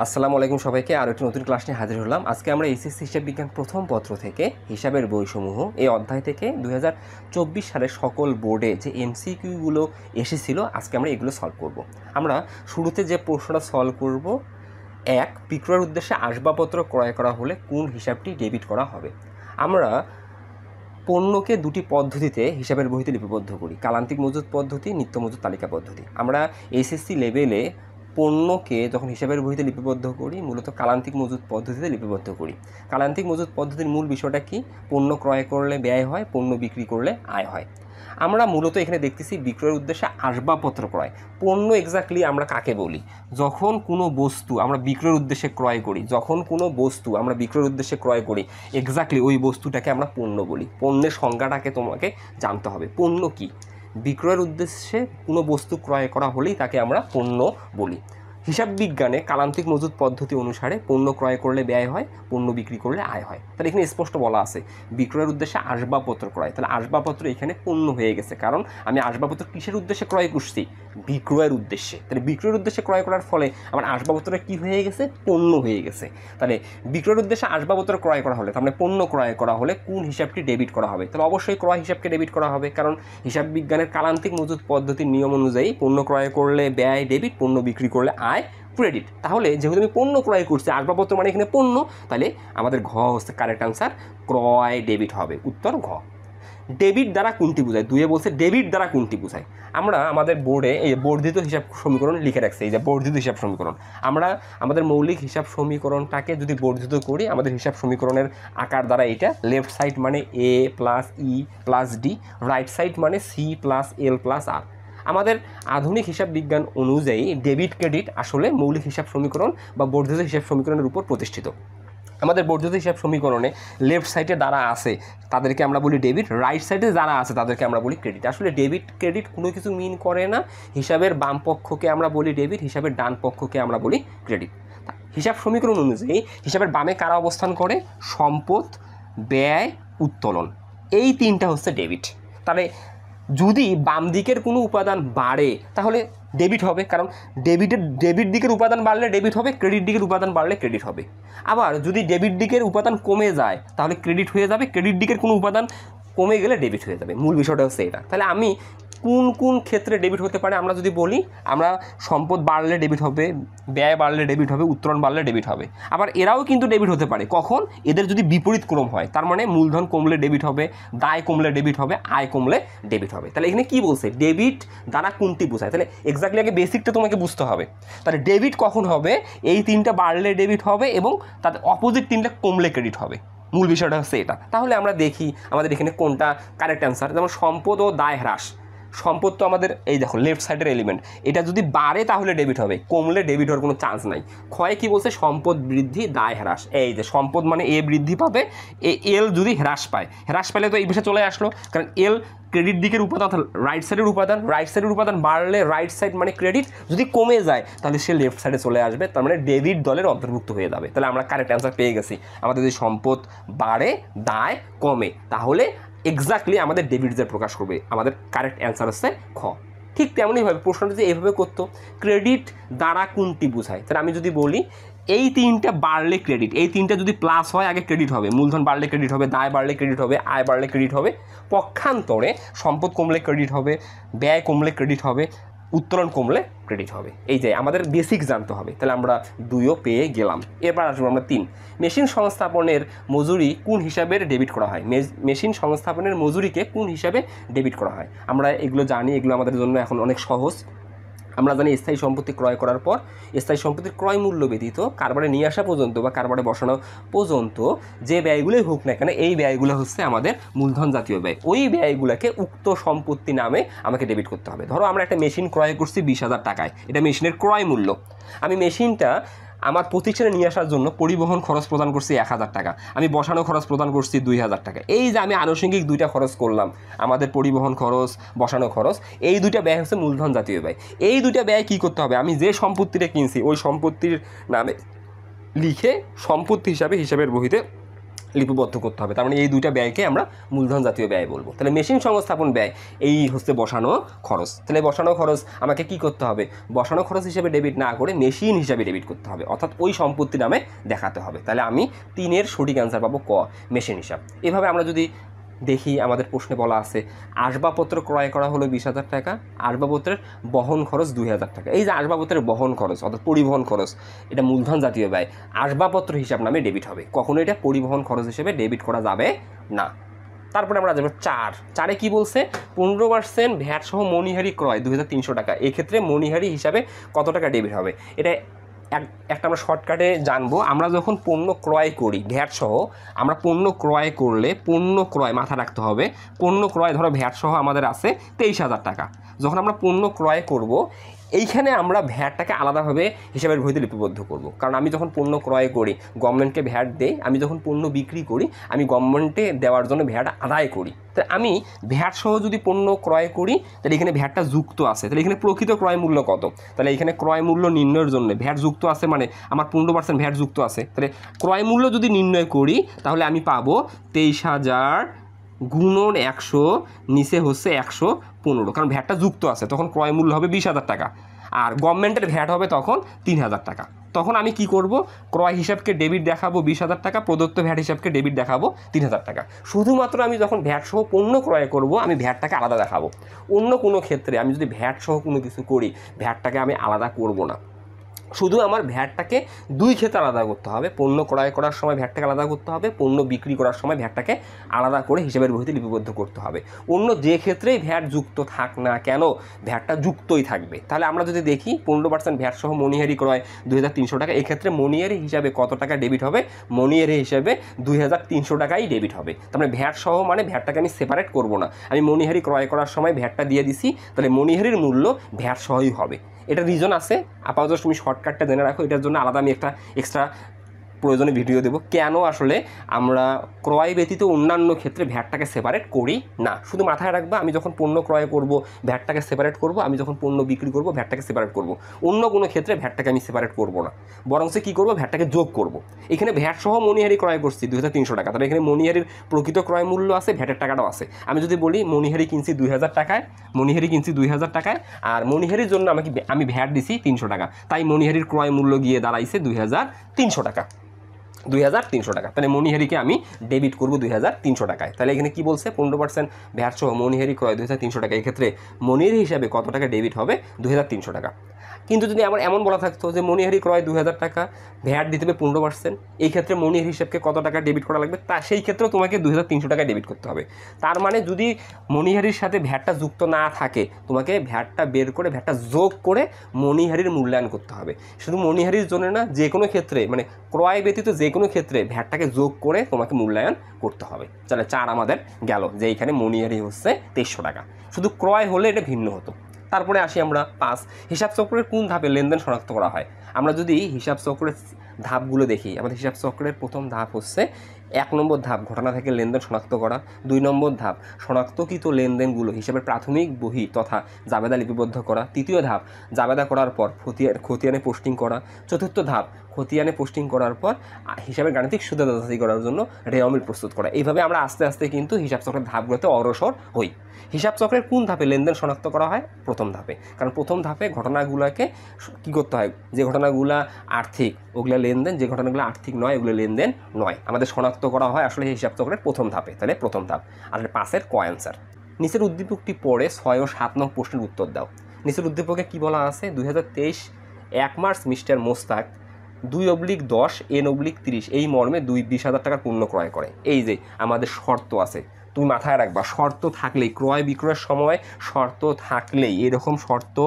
আসসালামু আলাইকুম সবাইকে। আর একটি নতুন ক্লাস নিয়ে হাজির হলাম। আজকে আমরা এসএসসি হিসাব বিজ্ঞান প্রথম পত্র থেকে হিসাবের বইসমূহ এই অধ্যায় থেকে 2024 সালের সকল বোর্ডে যে এমসিকিউগুলো এসেছিল আজকে আমরা এগুলো সলভ করব। আমরা শুরুতে যে প্রশ্নটা সলভ করব, বিক্রয়ের উদ্দেশ্যে আসবাবপত্র ক্রয় করা হলে কোন হিসাবটি ডেবিট করা হবে। আমরা পণ্যকে দুটি পদ্ধতিতে হিসাবের বইতে লিপিবদ্ধ করি, কালান্তিক মজুত পদ্ধতি, নিত্য মজুত তালিকা পদ্ধতি। আমরা এসএসসি লেভেলে পণ্যকে যখন হিসাবের বইতে লিপিবদ্ধ করি মূলত কালান্তিক মজুত পদ্ধতিতে লিপিবদ্ধ করি। কালান্তিক মজুত পদ্ধতির মূল বিষয়টা কি? পণ্য ক্রয় করলে ব্যয় হয়, পণ্য বিক্রি করলে আয় হয়। আমরা মূলত এখানে দেখতেছি বিক্রয়ের উদ্দেশ্যে আসবাবপত্র ক্রয়। পণ্য এক্স্যাক্টলি আমরা কাকে বলি? যখন কোনো বস্তু আমরা বিক্রয়ের উদ্দেশ্যে ক্রয় করি, যখন কোনো বস্তু আমরা বিক্রয়ের উদ্দেশ্যে ক্রয় করি এক্স্যাক্টলি ওই বস্তুটাকে আমরা পণ্য বলি। পণ্যের সংজ্ঞাটাকে তোমাকে জানতে হবে। পণ্য কি? বিক্রয়ের উদ্দেশ্যে কোনো বস্তু ক্রয় করা হলেই তাকে আমরা পণ্য বলি। হিসাব বিজ্ঞানে কালান্তিক মজুত পদ্ধতি অনুসারে পণ্য ক্রয় করলে ব্যয় হয়, পণ্য বিক্রি করলে আয় হয়। তাহলে এখানে স্পষ্ট বলা আছে বিক্রয়ের উদ্দেশ্যে আসবাবপত্র ক্রয়। তাহলে আসবাবপত্র এখানে পণ্য হয়ে গেছে, কারণ আমি আসবাবপত্র কিসের উদ্দেশ্যে ক্রয় করছি? বিক্রয়ের উদ্দেশ্যে। তাহলে বিক্রয়ের উদ্দেশ্যে ক্রয় করার ফলে আমার আসবাবপত্রটা কী হয়ে গেছে? পণ্য হয়ে গেছে। তাহলে বিক্রয়ের উদ্দেশ্যে আসবাবপত্র ক্রয় করা হলে, তার মানে পণ্য ক্রয় করা হলে কোন হিসাবটি ডেবিট করা হবে? তাহলে অবশ্যই ক্রয় হিসাবকে ডেবিট করা হবে, কারণ হিসাব বিজ্ঞানের কালান্তিক মজুত পদ্ধতির নিয়ম অনুযায়ী পণ্য ক্রয় করলে ব্যয় ডেবিট, পণ্য বিক্রি করলে আয় ক্রেডিট। তাহলে যেহেতু আমি পণ্য ক্রয় করছি, আসবাবপত্র মানে এখানে পণ্য, তাহলে আমাদের ঘ হচ্ছে কারেক্ট আনসার, ক্রয় ডেবিট হবে। উত্তর ঘ। ডেবিট দ্বারা কোনটি বোঝায়? দুয়ে বলছে ডেবিট দ্বারা কোনটি বোঝায়। আমরা আমাদের বোর্ডে এই বর্ধিত হিসাব সমীকরণ লিখে রাখছি, এই যে বর্ধিত হিসাব সমীকরণ। আমরা আমাদের মৌলিক হিসাব সমীকরণটাকে যদি বর্ধিত করি, আমাদের হিসাব সমীকরণের আকার দ্বারা এটা লেফট সাইড মানে এ plus E plus D, right side মানে সি প্লাস এল প্লাস আর। আমাদের আধুনিক হিসাব বিজ্ঞান অনুযায়ী ডেবিট ক্রেডিট আসলে মৌলিক হিসাব সমীকরণ বা বর্ধিত হিসাব সমীকরণের উপর প্রতিষ্ঠিত। আমাদের বর্ধিত হিসাব সমীকরণে লেফট সাইডে যারা আছে তাদেরকে আমরা বলি ডেবিট, রাইট সাইডে যারা আছে তাদেরকে আমরা বলি ক্রেডিট। আসলে ডেবিট ক্রেডিট কোনো কিছু মিন করে না। হিসাবের বাম পক্ষকে আমরা বলি ডেবিট, হিসাবের ডান পক্ষকে আমরা বলি ক্রেডিট। হিসাব সমীকরণ অনুযায়ী হিসাবের বামে কারা অবস্থান করে? সম্পদ, ব্যয়, উত্তোলন, এই তিনটা হচ্ছে ডেবিট। তাহলে যদি বাম দিকের কোনো উপাদান বাড়ে তাহলে ডেবিট হবে, কারণ ডেবিট দিকের উপাদান বাড়লে ডেবিট হবে, ক্রেডিট দিকের উপাদান বাড়লে ক্রেডিট হবে। আবার যদি ডেবিট দিকের উপাদান কমে যায় তাহলে ক্রেডিট হয়ে যাবে, ক্রেডিট দিকের কোনো উপাদান কমে গেলে ডেবিট হয়ে যাবে। মূল বিষয়টা হচ্ছে এটা। তাহলে আমি কোন কোন ক্ষেত্রে ডেবিট হতে পারে আমরা যদি বলি, আমরা সম্পদ বাড়লে ডেবিট হবে, ব্যয় বাড়লে ডেবিট হবে, উত্তোলন বাড়লে ডেবিট হবে। আবার এরাও কিন্তু ডেবিট হতে পারে কখন? এদের যদি বিপরীত ক্রম হয়। তার মানে মূলধন কমলে ডেবিট হবে, দায় কমলে ডেবিট হবে, আয় কমলে ডেবিট হবে। তাহলে এখানে কি বলছে? ডেবিট দ্বারা কোনটি বোঝায়? তাহলে এক্স্যাক্টলি আগে বেসিকটা তোমাকে বুঝতে হবে। তাহলে ডেবিট কখন হবে? এই তিনটা বাড়লে ডেবিট হবে এবং তাদের অপোজিট তিনটা কমলে ক্রেডিট হবে। মূল বিষয়টা হচ্ছে এটা। তাহলে আমরা দেখি আমাদের এখানে কোনটা কারেক্ট অ্যান্সার। যেমন সম্পদ ও দায় হ্রাস। সম্পদ তো আমাদের এই দেখো লেফট সাইডের এলিমেন্ট, এটা যদি বাড়ে তাহলে ডেবিট হবে, কমলে ডেবিট হওয়ার কোনো চান্স নাই। ক্ষয় কি বলছে? সম্পদ বৃদ্ধি, দায় হ্রাস। এই যে সম্পদ মানে এ বৃদ্ধি পাবে, এল যদি হ্রাস পায়, হ্রাস পেলে তো এই বিষয়ে চলে আসলো, কারণ এল ক্রেডিট দিকের উপাদান, রাইট সাইডের উপাদান, রাইট সাইডের উপাদান বাড়লে রাইট সাইড মানে ক্রেডিট, যদি কমে যায় তাহলে সে লেফট সাইডে চলে আসবে, তার মানে ডেবিট দলের অন্তর্ভুক্ত হয়ে যাবে। তাহলে আমরা কারেক্ট অ্যান্সার পেয়ে গেছি। আমাদের যদি সম্পদ বাড়ে, দায় কমে, তাহলে এক্স্যাক্টলি আমাদের ডেবিটদের প্রকাশ করবে। আমাদের কারেক্ট অ্যান্সার হচ্ছে খ। ঠিক তেমনইভাবে প্রশ্নটা যে এইভাবে করতো, ক্রেডিট দ্বারা কোনটি বোঝায়? তাহলে আমি যদি বলি এই তিনটা বাড়লে ক্রেডিট, এই তিনটা যদি প্লাস হয় আগে ক্রেডিট হবে, মূলধন বাড়লে ক্রেডিট হবে, দায় বাড়লে ক্রেডিট হবে, আয় বাড়লে ক্রেডিট হবে। পক্ষান্তরে সম্পদ কমলে ক্রেডিট হবে, ব্যয় কমলে ক্রেডিট হবে, উত্তোলন কমলে ক্রেডিট হবে। এই যে আমাদের বেসিক জানতে হবে। তাহলে আমরা 2ও পেয়ে গেলাম। এরপর আসবো আমরা 3। মেশিন সংস্থাপনের মজুরি কোন হিসাবে ডেবিট করা হয়? মেশিন সংস্থাপনের মজুরিকে কোন হিসাবে ডেবিট করা হয়? আমরা এগুলো জানি, এগুলো আমাদের জন্য এখন অনেক সহজ। আমরা জানি স্থায়ী সম্পত্তি ক্রয় করার পর স্থায়ী সম্পত্তির ক্রয় মূল্য ব্যতীত কারবারে নিয়ে আসা পর্যন্ত বা কারবারে বসানো পর্যন্ত যে ব্যয়গুলোই হোক না কেন, এই ব্যয়গুলো হচ্ছে আমাদের মূলধন জাতীয় ব্যয়। ওই ব্যয়গুলোকে উক্ত সম্পত্তি নামে আমাকে ডেবিট করতে হবে। ধরো আমরা একটা মেশিন ক্রয় করছি 20,000 টাকায়, এটা মেশিনের ক্রয় মূল্য। আমি মেশিনটা আমার প্রতিষ্ঠানে নিয়ে আসার জন্য পরিবহন খরচ প্রদান করছি 1,000 টাকা, আমি বসানো খরচ প্রদান করছি 2,000 টাকা। এই যে আমি আনুষঙ্গিক দুইটা খরচ করলাম, আমাদের পরিবহন খরচ, বসানো খরচ, এই দুইটা ব্যয় হচ্ছে মূলধন জাতীয় ব্যয়। এই দুইটা ব্যয় কী করতে হবে? আমি যে সম্পত্তিটা কিনছি ওই সম্পত্তির নামে লিখে সম্পত্তি হিসাবে হিসাবের বহিতে লিপিবদ্ধ করতে হবে। তার মানে এই দুইটা ব্যয়কে আমরা মূলধন জাতীয় ব্যয় বলবো। তাহলে মেশিন সংস্থাপন ব্যয় এই হচ্ছে বসানো খরচ। তাহলে বসানো খরচ আমাকে কি করতে হবে, বসানো খরচ হিসেবে ডেবিট না করে মেশিন হিসাবে ডেবিট করতে হবে, অর্থাৎ ওই সম্পত্তি নামে দেখাতে হবে। তাহলে আমি 3-এর সঠিক অ্যান্সার পাবো ক, মেশিন হিসাব। এভাবে আমরা যদি দেখি আমাদের প্রশ্নে বলা আছে আসবাবপত্র ক্রয় করা হলো 20,000 টাকা, আসবাবপত্রের বহন খরচ 2,000 টাকা। এই যে আসবাবপত্রের বহন খরচ অর্থাৎ পরিবহন খরচ, এটা মূলধন জাতীয় ব্যয়, আসবাবপত্র হিসাব নামে ডেবিট হবে, কখনো এটা পরিবহন খরচ হিসেবে ডেবিট করা যাবে না। তারপরে আমরা যাবো 4-এ কি বলছে, 15% ভ্যাট সহ মণিহারি ক্রয় 2,300 টাকা। এক্ষেত্রে মণিহারি হিসাবে কত টাকা ডেবিট হবে, এটা একটা আমরা শর্টকাটে জানবো। আমরা যখন পণ্য ক্রয় করি ভ্যাট সহ, আমরা পণ্য ক্রয় করলে পণ্য ক্রয় মাথা রাখতে হবে, পণ্য ক্রয় ধরো ভ্যাট সহ আমাদের আছে 23,000 টাকা। যখন আমরা পণ্য ক্রয় করব এইখানে আমরা ভ্যাটটাকে আলাদাভাবে হিসাবের বইতে লিপিবদ্ধ করব, কারণ আমি যখন পণ্য ক্রয় করি গভর্নমেন্টকে ভ্যাট দেই, আমি যখন পণ্য বিক্রি করি আমি গভর্নমেন্টে দেওয়ার জন্য ভ্যাট আদায় করি। তাই আমি ভ্যাট সহ যদি পণ্য ক্রয় করি তাহলে এখানে ভ্যাটটা যুক্ত আছে, তাহলে এখানে প্রকৃত ক্রয় মূল্য কত, তাহলে এখানে ক্রয় মূল্য নির্ণয়ের জন্য ভ্যাট যুক্ত আছে, মানে আমার 15% ভ্যাট যুক্ত আছে। তাহলে ক্রয় মূল্য যদি নির্ণয় করি তাহলে আমি পাবো 23,000 গুণন 100 নিচে হচ্ছে 115, কারণ ভ্যাটটা যুক্ত আছে, তখন ক্রয় মূল্য হবে 20,000 টাকা, আর গভর্নমেন্টের ভ্যাট হবে তখন 3,000 টাকা। তখন আমি কি করব, ক্রয় হিসাবকে ডেবিট দেখাবো 20,000 টাকা, প্রদত্ত ভ্যাট হিসাবকে ডেবিট দেখাবো 3,000 টাকা। শুধুমাত্র আমি যখন ভ্যাট সহ পণ্য ক্রয় করব আমি ভ্যাটটাকে আলাদা দেখাবো। অন্য কোনো ক্ষেত্রে আমি যদি ভ্যাট সহ কোনো কিছু করি ভ্যাটটাকে আমি আলাদা করব না, শুধু আমার ভ্যাটটাকে দুই ক্ষেত্রে আলাদা করতে হবে। পণ্য ক্রয় করার সময় ভ্যাটটাকে আলাদা করতে হবে, পণ্য বিক্রি করার সময় ভ্যাটটাকে আলাদা করে হিসাবের বইতে লিপিবদ্ধ করতে হবে। অন্য যে ক্ষেত্রেই ভ্যাট যুক্ত থাক না কেন ভ্যাটটা যুক্তই থাকবে। তাহলে আমরা যদি দেখি 15% ভ্যাট সহ মণিহারি ক্রয় 2,300 টাকা, এক্ষেত্রে মণিহারি হিসাবে কত টাকা ডেবিট হবে, মণিহারি হিসাবে 2,300 টাকাই ডেবিট হবে। তার মানে ভ্যাট সহ মানে ভ্যাটটাকে আমি সেপারেট করব না, আমি মণিহারি ক্রয় করার সময় ভ্যাটটা দিয়ে দিছি, তাহলে মণিহারির মূল্য ভ্যাট সহই হবে। এটা রিজন আছে, আপাতত তুমি শর্টকাটটা জেনে রাখো, এটার জন্য আলাদা আমি একটা এক্সট্রা প্রয়োজনে ভিডিও দেবো কেন আসলে আমরা ক্রয় ব্যতীত অন্যান্য ক্ষেত্রে ভ্যাটটাকে সেপারেট করি না। শুধু মাথায় রাখবা আমি যখন পণ্য ক্রয় করব ভ্যাটটাকে সেপারেট করব, আমি যখন পণ্য বিক্রি করব ভ্যাটটাকে সেপারেট করব, অন্য কোনো ক্ষেত্রে ভ্যাটটাকে আমি সেপারেট করব না, বরং সে কী করবো ভ্যাটটাকে যোগ করব। এখানে ভ্যাট সহ মণিহারি ক্রয় করছি 2,300 টাকা, তাহলে এখানে মণিহারির প্রকৃত ক্রয় মূল্য আছে, ভ্যাটের টাকাটাও আছে। আমি যদি বলি মণিহারি কিনছি 2,000 টাকায়, মণিহারি কিনছি 2,000 টাকায়, আর মণিহারির জন্য আমি ভ্যাট দিছি 300 টাকা, তাই মণিহারির ক্রয় মূল্য গিয়ে দাঁড়াইছে 2,300 টাকা, 2,300 টাকা। তাহলে মণিহারিকে আমি ডেবিট করবো 2,300 টাকায়। তাহলে এখানে কি বলছে 15% ভ্যাট সহ মণিহারি ক্রয় 2,300 টাকা, এক্ষেত্রে মণিহারি হিসাবে কত টাকা ডেবিট হবে 2,300 টাকা। কিন্তু যদি আমার এমন বলা থাকতো যে মণিহারি ক্রয় 2,000 টাকা, ভ্যাট দিতে হবে 15%, এই ক্ষেত্রে মণিহারি হিসাবকে কত টাকা ডেবিট করা লাগবে, তা সেই ক্ষেত্রেও তোমাকে 2,300 টাকা ডেবিট করতে হবে। তার মানে যদি মণিহারির সাথে ভ্যাটটা যুক্ত না থাকে তোমাকে ভ্যাটটা বের করে ভ্যাটটা যোগ করে মণিহারির মূল্যায়ন করতে হবে। শুধু মণিহারির জন্য না, যে কোনো ক্ষেত্রে মানে ক্রয় ব্যতীত যে কোনো ক্ষেত্রে ভ্যাটটাকে যোগ করে তোমাকে মূল্যায়ন করতে হবে। তাহলে 4 আমাদের গেল, যে এইখানে মণিহারি হচ্ছে 2300 টাকা, শুধু ক্রয় হলে এটা ভিন্ন হতো। তারপরে আসি আমরা 5, হিসাব চক্রের কোন ধাপে লেনদেন শনাক্ত করা হয়। আমরা যদি হিসাব চক্রের ধাপগুলো দেখি, আমাদের হিসাব চক্রের প্রথম ধাপ হচ্ছে 1 নম্বর ধাপ ঘটনা থেকে লেনদেন শনাক্ত করা, 2 নম্বর ধাপ শনাক্তকৃত লেনদেনগুলো হিসাবের প্রাথমিক বহি তথা জাবেদা লিপিবদ্ধ করা, 3য় ধাপ জাবেদা করার পর খতিয়ানে পোস্টিং করা, 4র্থ ধাপ খতিয়ানে পোস্টিং করার পর হিসাবের গাণিতিক সুদে যাচাই করার জন্য রেওয়ামিল প্রস্তুত করা। এইভাবে আমরা আস্তে আস্তে কিন্তু হিসাব চক্রের ধাপগুলোতে অগ্রসর হই। হিসাব চক্রের কোন ধাপে লেনদেন শনাক্ত করা হয়, প্রথম ধাপে, কারণ প্রথম ধাপে ঘটনাগুলোকে কী করতে হয়, যে ঘটনাগুলো আর্থিক ওগুলো লেনদেন, যে ঘটনাগুলো আর্থিক নয় ওগুলো লেনদেন নয়, আমাদের শনাক্ত করা হয় আসলে হিসাব চক্রের প্রথম ধাপে। তাহলে প্রথম ধাপ। আর 5-এর ক অ্যান্সার। নিচের উদ্দীপকটি পড়ে 6 ও 7 নং প্রশ্নের উত্তর দাও। নিচের উদ্দীপকে কী বলা আছে, 2023 1 মার্চ মিস্টার মোস্তাক 2/10 N/30 এই মর্মে 20,000 টাকার পণ্য ক্রয় করে। এই যে আমাদের শর্ত আছে, তুমি মাথায় রাখবা, শর্ত থাকলেই ক্রয় বিক্রয়ের সময় শর্ত থাকলেই, এরকম শর্ত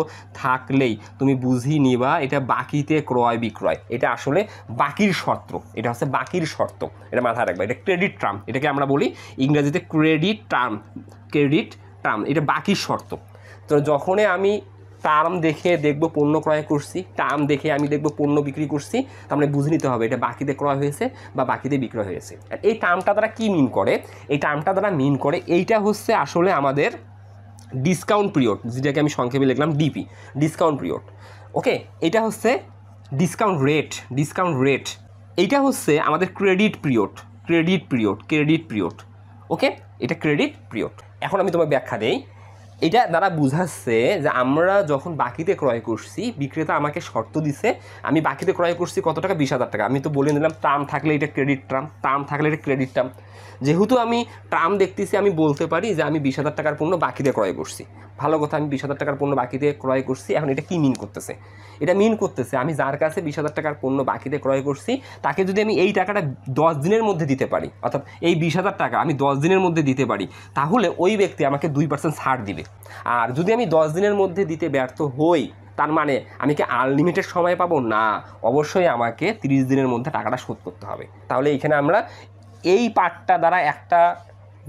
থাকলেই তুমি বুঝিয়ে নিবা এটা বাকিতে ক্রয় বিক্রয়, এটা আসলে বাকির শর্ত, এটা হচ্ছে বাকির শর্ত, এটা মাথায় রাখবা। এটা ক্রেডিট টার্ম, এটাকে আমরা বলি ইংরেজিতে ক্রেডিট টার্ম, ক্রেডিট টার্ম, এটা বাকির শর্ত। তো যখনই আমি টার্ম দেখে দেখবো পণ্য ক্রয় করছি, টার্ম দেখে আমি দেখবো পণ্য বিক্রি করছি, তার মানে বুঝে নিতে হবে এটা বাকিতে ক্রয় হয়েছে বা বাকিতে বিক্রয় হয়েছে। আর এই টার্মটা দ্বারা কী মিন করে, এই টার্মটা দ্বারা মিন করে এইটা হচ্ছে আসলে আমাদের ডিসকাউন্ট পিরিয়ড, যেটাকে আমি সংক্ষেপে লিখলাম ডিপি, ডিসকাউন্ট পিরিয়ড। ওকে, এটা হচ্ছে ডিসকাউন্ট রেট, ডিসকাউন্ট রেট। এইটা হচ্ছে আমাদের ক্রেডিট পিরিয়ড, ক্রেডিট পিরিয়ড। ওকে, এটা ক্রেডিট পিরিয়ড। এখন আমি তোমাকে ব্যাখ্যা দেই। এটা দ্বারা বোঝাচ্ছে যে আমরা যখন বাকিতে ক্রয় করছি, বিক্রেতা আমাকে শর্ত দিছে, আমি বাকিতে ক্রয় করছি কত টাকা, 20,000 টাকা। আমি তো বলে নিলাম টার্ম থাকলে এটা ক্রেডিট টার্ম থাকলে এটা ক্রেডিট টার্ম। যেহেতু আমি টার্ম দেখতেছি, আমি বলতে পারি যে আমি 20,000 টাকার পণ্য বাকিতে ক্রয় করছি। ভালো কথা, আমি 20,000 টাকার পণ্য বাকিতে ক্রয় করছি। এখন এটা কি মিন করতেছে? এটা মিন করতেছে আমি যার কাছে 20,000 টাকার পণ্য বাকিতে ক্রয় করছি, তাকে যদি আমি এই টাকাটা 10 দিনের মধ্যে দিতে পারি, অর্থাৎ এই 20,000 টাকা আমি 10 দিনের মধ্যে দিতে পারি, তাহলে ওই ব্যক্তি আমাকে 2% ছাড় দিবে। আর যদি আমি 10 দিনের মধ্যে দিতে ব্যর্থ হই, তার মানে আমি কি আনলিমিটেড সময় পাবো? না, অবশ্যই আমাকে 30 দিনের মধ্যে টাকাটা শোধ করতে হবে। তাহলে এইখানে আমরা এই পার্টটা দ্বারা একটা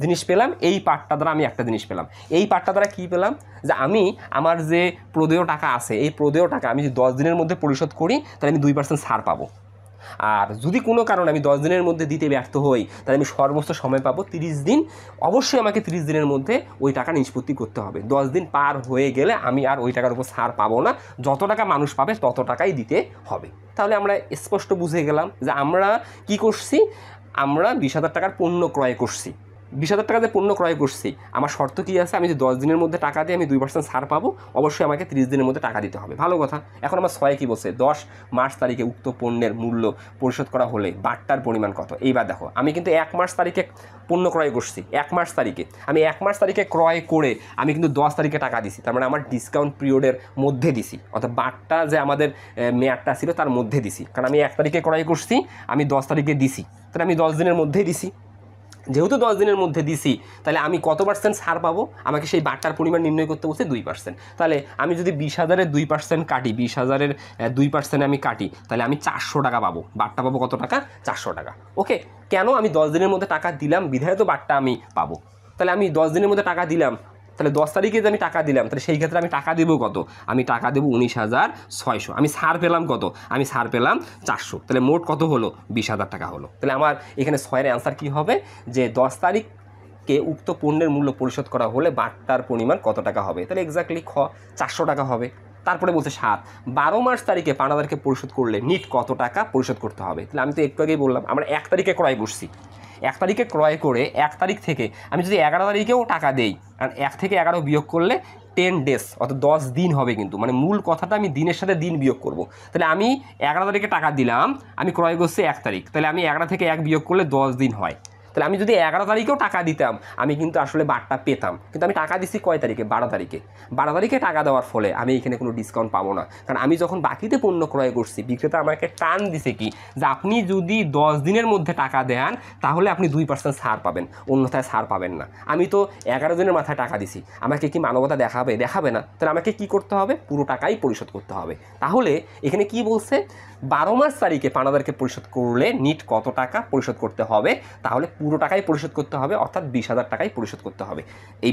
জিনিস পেলাম, এই পার্টটা দ্বারা আমি একটা জিনিস পেলাম। এই পার্টটা দ্বারা কী পেলাম? যে আমি আমার যে প্রদেয় টাকা আছে, এই প্রদেয় টাকা আমি যদি 10 দিনের মধ্যে পরিশোধ করি, তাহলে আমি 2% ছাড় পাবো। আর যদি কোনো কারণে আমি 10 দিনের মধ্যে দিতে ব্যর্থ হই, তাহলে আমি সর্বোচ্চ সময় পাবো 30 দিন। অবশ্যই আমাকে 30 দিনের মধ্যে ওই টাকা নিষ্পত্তি করতে হবে। 10 দিন পার হয়ে গেলে আমি আর ওই টাকার উপর ছাড় পাবো না, যত টাকা মানুষ পাবে তত টাকাই দিতে হবে। তাহলে আমরা স্পষ্ট বুঝে গেলাম যে আমরা কি করছি, আমরা 20,000 টাকার পণ্য ক্রয় করছি। 20,000 টাকা যে পণ্য ক্রয় করছি, আমার শর্ত কী আছে? আমি যদি 10 দিনের মধ্যে টাকা দিই, আমি 2% ছাড় পাবো। অবশ্যই আমাকে 30 দিনের মধ্যে টাকা দিতে হবে। ভালো কথা। এখন আমার 6 কী বলছে? 10 মার্চ তারিখে উক্ত পণ্যের মূল্য পরিশোধ করা হলে বাট্টার পরিমাণ কত? এইবার দেখো, আমি কিন্তু 1 মার্চ তারিখে পণ্য ক্রয় করছি। 1 মার্চ তারিখে আমি 1 মার্চ তারিখে ক্রয় করে আমি কিন্তু 10 তারিখে টাকা দিছি। তার মানে আমার ডিসকাউন্ট পিরিয়ডের মধ্যে দিছি, অর্থাৎ বাট্টা যে আমাদের মেয়াদটা ছিল তার মধ্যে দিছি। কারণ আমি 1 তারিখে ক্রয় করছি, আমি 10 তারিখে দিছি, তাহলে আমি 10 দিনের মধ্যেই দিছি। যেহেতু 10 দিনের মধ্যে দিছি, তাহলে আমি কত পার্সেন্ট ছাড় পাবো? আমাকে সেই বাট্টার পরিমাণ নির্ণয় করতে বলছে 2%। তাহলে আমি যদি 20,000-এর 2% কাটি, 20,000-এর 2% আমি কাটি, তাহলে আমি 400 টাকা পাবো। বাট্টা পাবো কত টাকা? 400 টাকা। ওকে, কেন? আমি 10 দিনের মধ্যে টাকা দিলাম বিধায় তো বাট্টা আমি পাবো। তাহলে আমি 10 দিনের মধ্যে টাকা দিলাম, তাহলে 10 তারিখে যে আমি টাকা দিলাম, তাহলে সেই ক্ষেত্রে আমি টাকা দেবো কত? আমি টাকা দেবো 19,600। আমি ছাড় পেলাম কত? আমি ছাড় পেলাম 400। তাহলে মোট কত হলো? 20,000 টাকা হলো। তাহলে আমার এখানে 6-এর অ্যান্সার কী হবে? যে 10 তারিখকে উক্ত পণ্যের মূল্য পরিশোধ করা হলে বাট্টার পরিমাণ কত টাকা হবে? তাহলে এক্স্যাক্টলি 400 টাকা হবে। তারপরে বলছে 7, 12 মার্চ তারিখে পাওনাদারকে পরিশোধ করলে নিট কত টাকা পরিশোধ করতে হবে? তাহলে আমি তো একটু আগেই বললাম, আমরা 1 তারিখে ক্রয় করছি। 1 তারিখে ক্রয় করে 1 তারিখ থেকে আমি যদি 11 তারিখেও টাকা দেই, কারণ 1 থেকে 11 বিয়োগ করলে 10 ডেজ, অর্থাৎ 10 দিন হবে। কিন্তু মানে মূল কথাটা আমি দিনের সাথে দিন বিয়োগ করব। তাহলে আমি 11 তারিখে টাকা দিলাম, আমি ক্রয় করছি 1 তারিখ, তাহলে আমি 11 থেকে 1 বিয়োগ করলে 10 দিন হয়। তাহলে আমি যদি 11 তারিখেও টাকা দিতাম, আমি কিন্তু আসলে বাট্টা পেতাম। কিন্তু আমি টাকা দিচ্ছি কয় তারিখে? 12 তারিখে। 12 তারিখে টাকা দেওয়ার ফলে আমি এখানে কোনো ডিসকাউন্ট পাবো না, কারণ আমি যখন বাকিতে পণ্য ক্রয় করছি, বিক্রেতা আমাকে টান দিছে কি, যে আপনি যদি 10 দিনের মধ্যে টাকা দেন, তাহলে আপনি 2% ছাড় পাবেন, অন্যথায় ছাড় পাবেন না। আমি তো 11 দিনের মাথায় টাকা দিছি, আমাকে কি মানবতা দেখাবে? দেখাবে না। তাহলে আমাকে কি করতে হবে? পুরো টাকাই পরিশোধ করতে হবে। তাহলে এখানে কি বলছে? 12 মার্চ তারিখে পাওনাদারকে পরিশোধ করলে নিট কত টাকা পরিশোধ করতে হবে? তাহলে পুরো টাকাই পরিশোধ করতে হবে, অর্থাৎ 20,000 টাকাই পরিশোধ করতে হবে। এই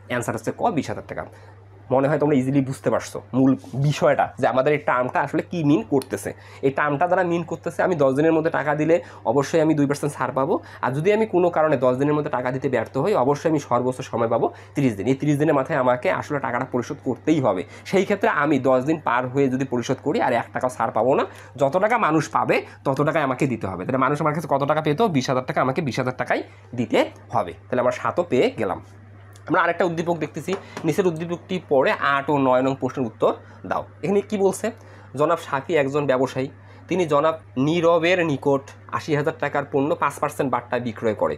অ্যান্সার হচ্ছে 20,000 টাকা। মনে হয় তোমরা ইজিলি বুঝতে পারছো মূল বিষয়টা, যে আমাদের এই টার্মটা আসলে কি মিন করতেছে। এই টার্মটা দ্বারা মিন করতেছে আমি 10 দিনের মধ্যে টাকা দিলে অবশ্যই আমি 2% ছাড় পাবো। আর যদি আমি কোনো কারণে 10 দিনের মধ্যে টাকা দিতে ব্যর্থ হই, অবশ্যই আমি সর্বোচ্চ সময় পাবো 30 দিন। এই 30 দিনের মাথায় আমাকে আসলে টাকাটা পরিশোধ করতেই হবে। সেই ক্ষেত্রে আমি 10 দিন পার হয়ে যদি পরিশোধ করি, আর 1 টাকাও ছাড় পাবো না। যত টাকা মানুষ পাবে তত টাকাই আমাকে দিতে হবে। তাহলে মানুষ আমার কাছে কত টাকা পেতো? 20,000 টাকা। আমাকে 20,000 টাকাই দিতে হবে। তাহলে আমরা 7ও পেয়ে গেলাম। আমরা আরেকটা উদ্দীপক দেখতেছি। নিচের উদ্দীপকটি পড়ে 8 ও 9 নং প্রশ্নের উত্তর দাও। এখানে কি বলছে? জনাব সাফি একজন ব্যবসায়ী, তিনি জনাব নীরবের নিকট 80,000 টাকার পণ্য 5% বাট্টায় বিক্রয় করে।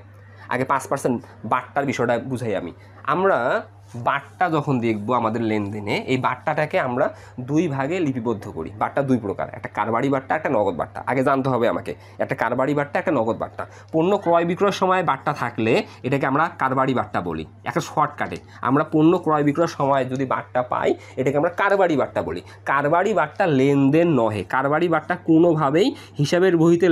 আগে 5% বাট্টার বিষয়টা বুঝাই আমি। আমরা বাট্টা যখন দেখব আমাদের লেনদেনে, এই বাট্টাটাকে আমরা 2 ভাগে লিপিবদ্ধ করি। বাট্টা 2 প্রকার, একটা কারবারি বাট্টা, একটা নগদ বাট্টা। আগে জানতে হবে আমাকে, একটা কারবারি বাট্টা, একটা নগদ বাট্টা। পণ্য ক্রয় বিক্রয়ের সময় বাট্টা থাকলে এটাকে আমরা কারবারি বাট্টা বলি। একটা শর্টকাটে আমরা পণ্য ক্রয় বিক্রয়ের সময় যদি বাট্টা পাই, এটাকে আমরা কারবারি বাট্টা বলি। কারবারি বাট্টা লেনদেন নহে। কারবারি বাট্টা কোনোভাবেই হিসাবের বহিতে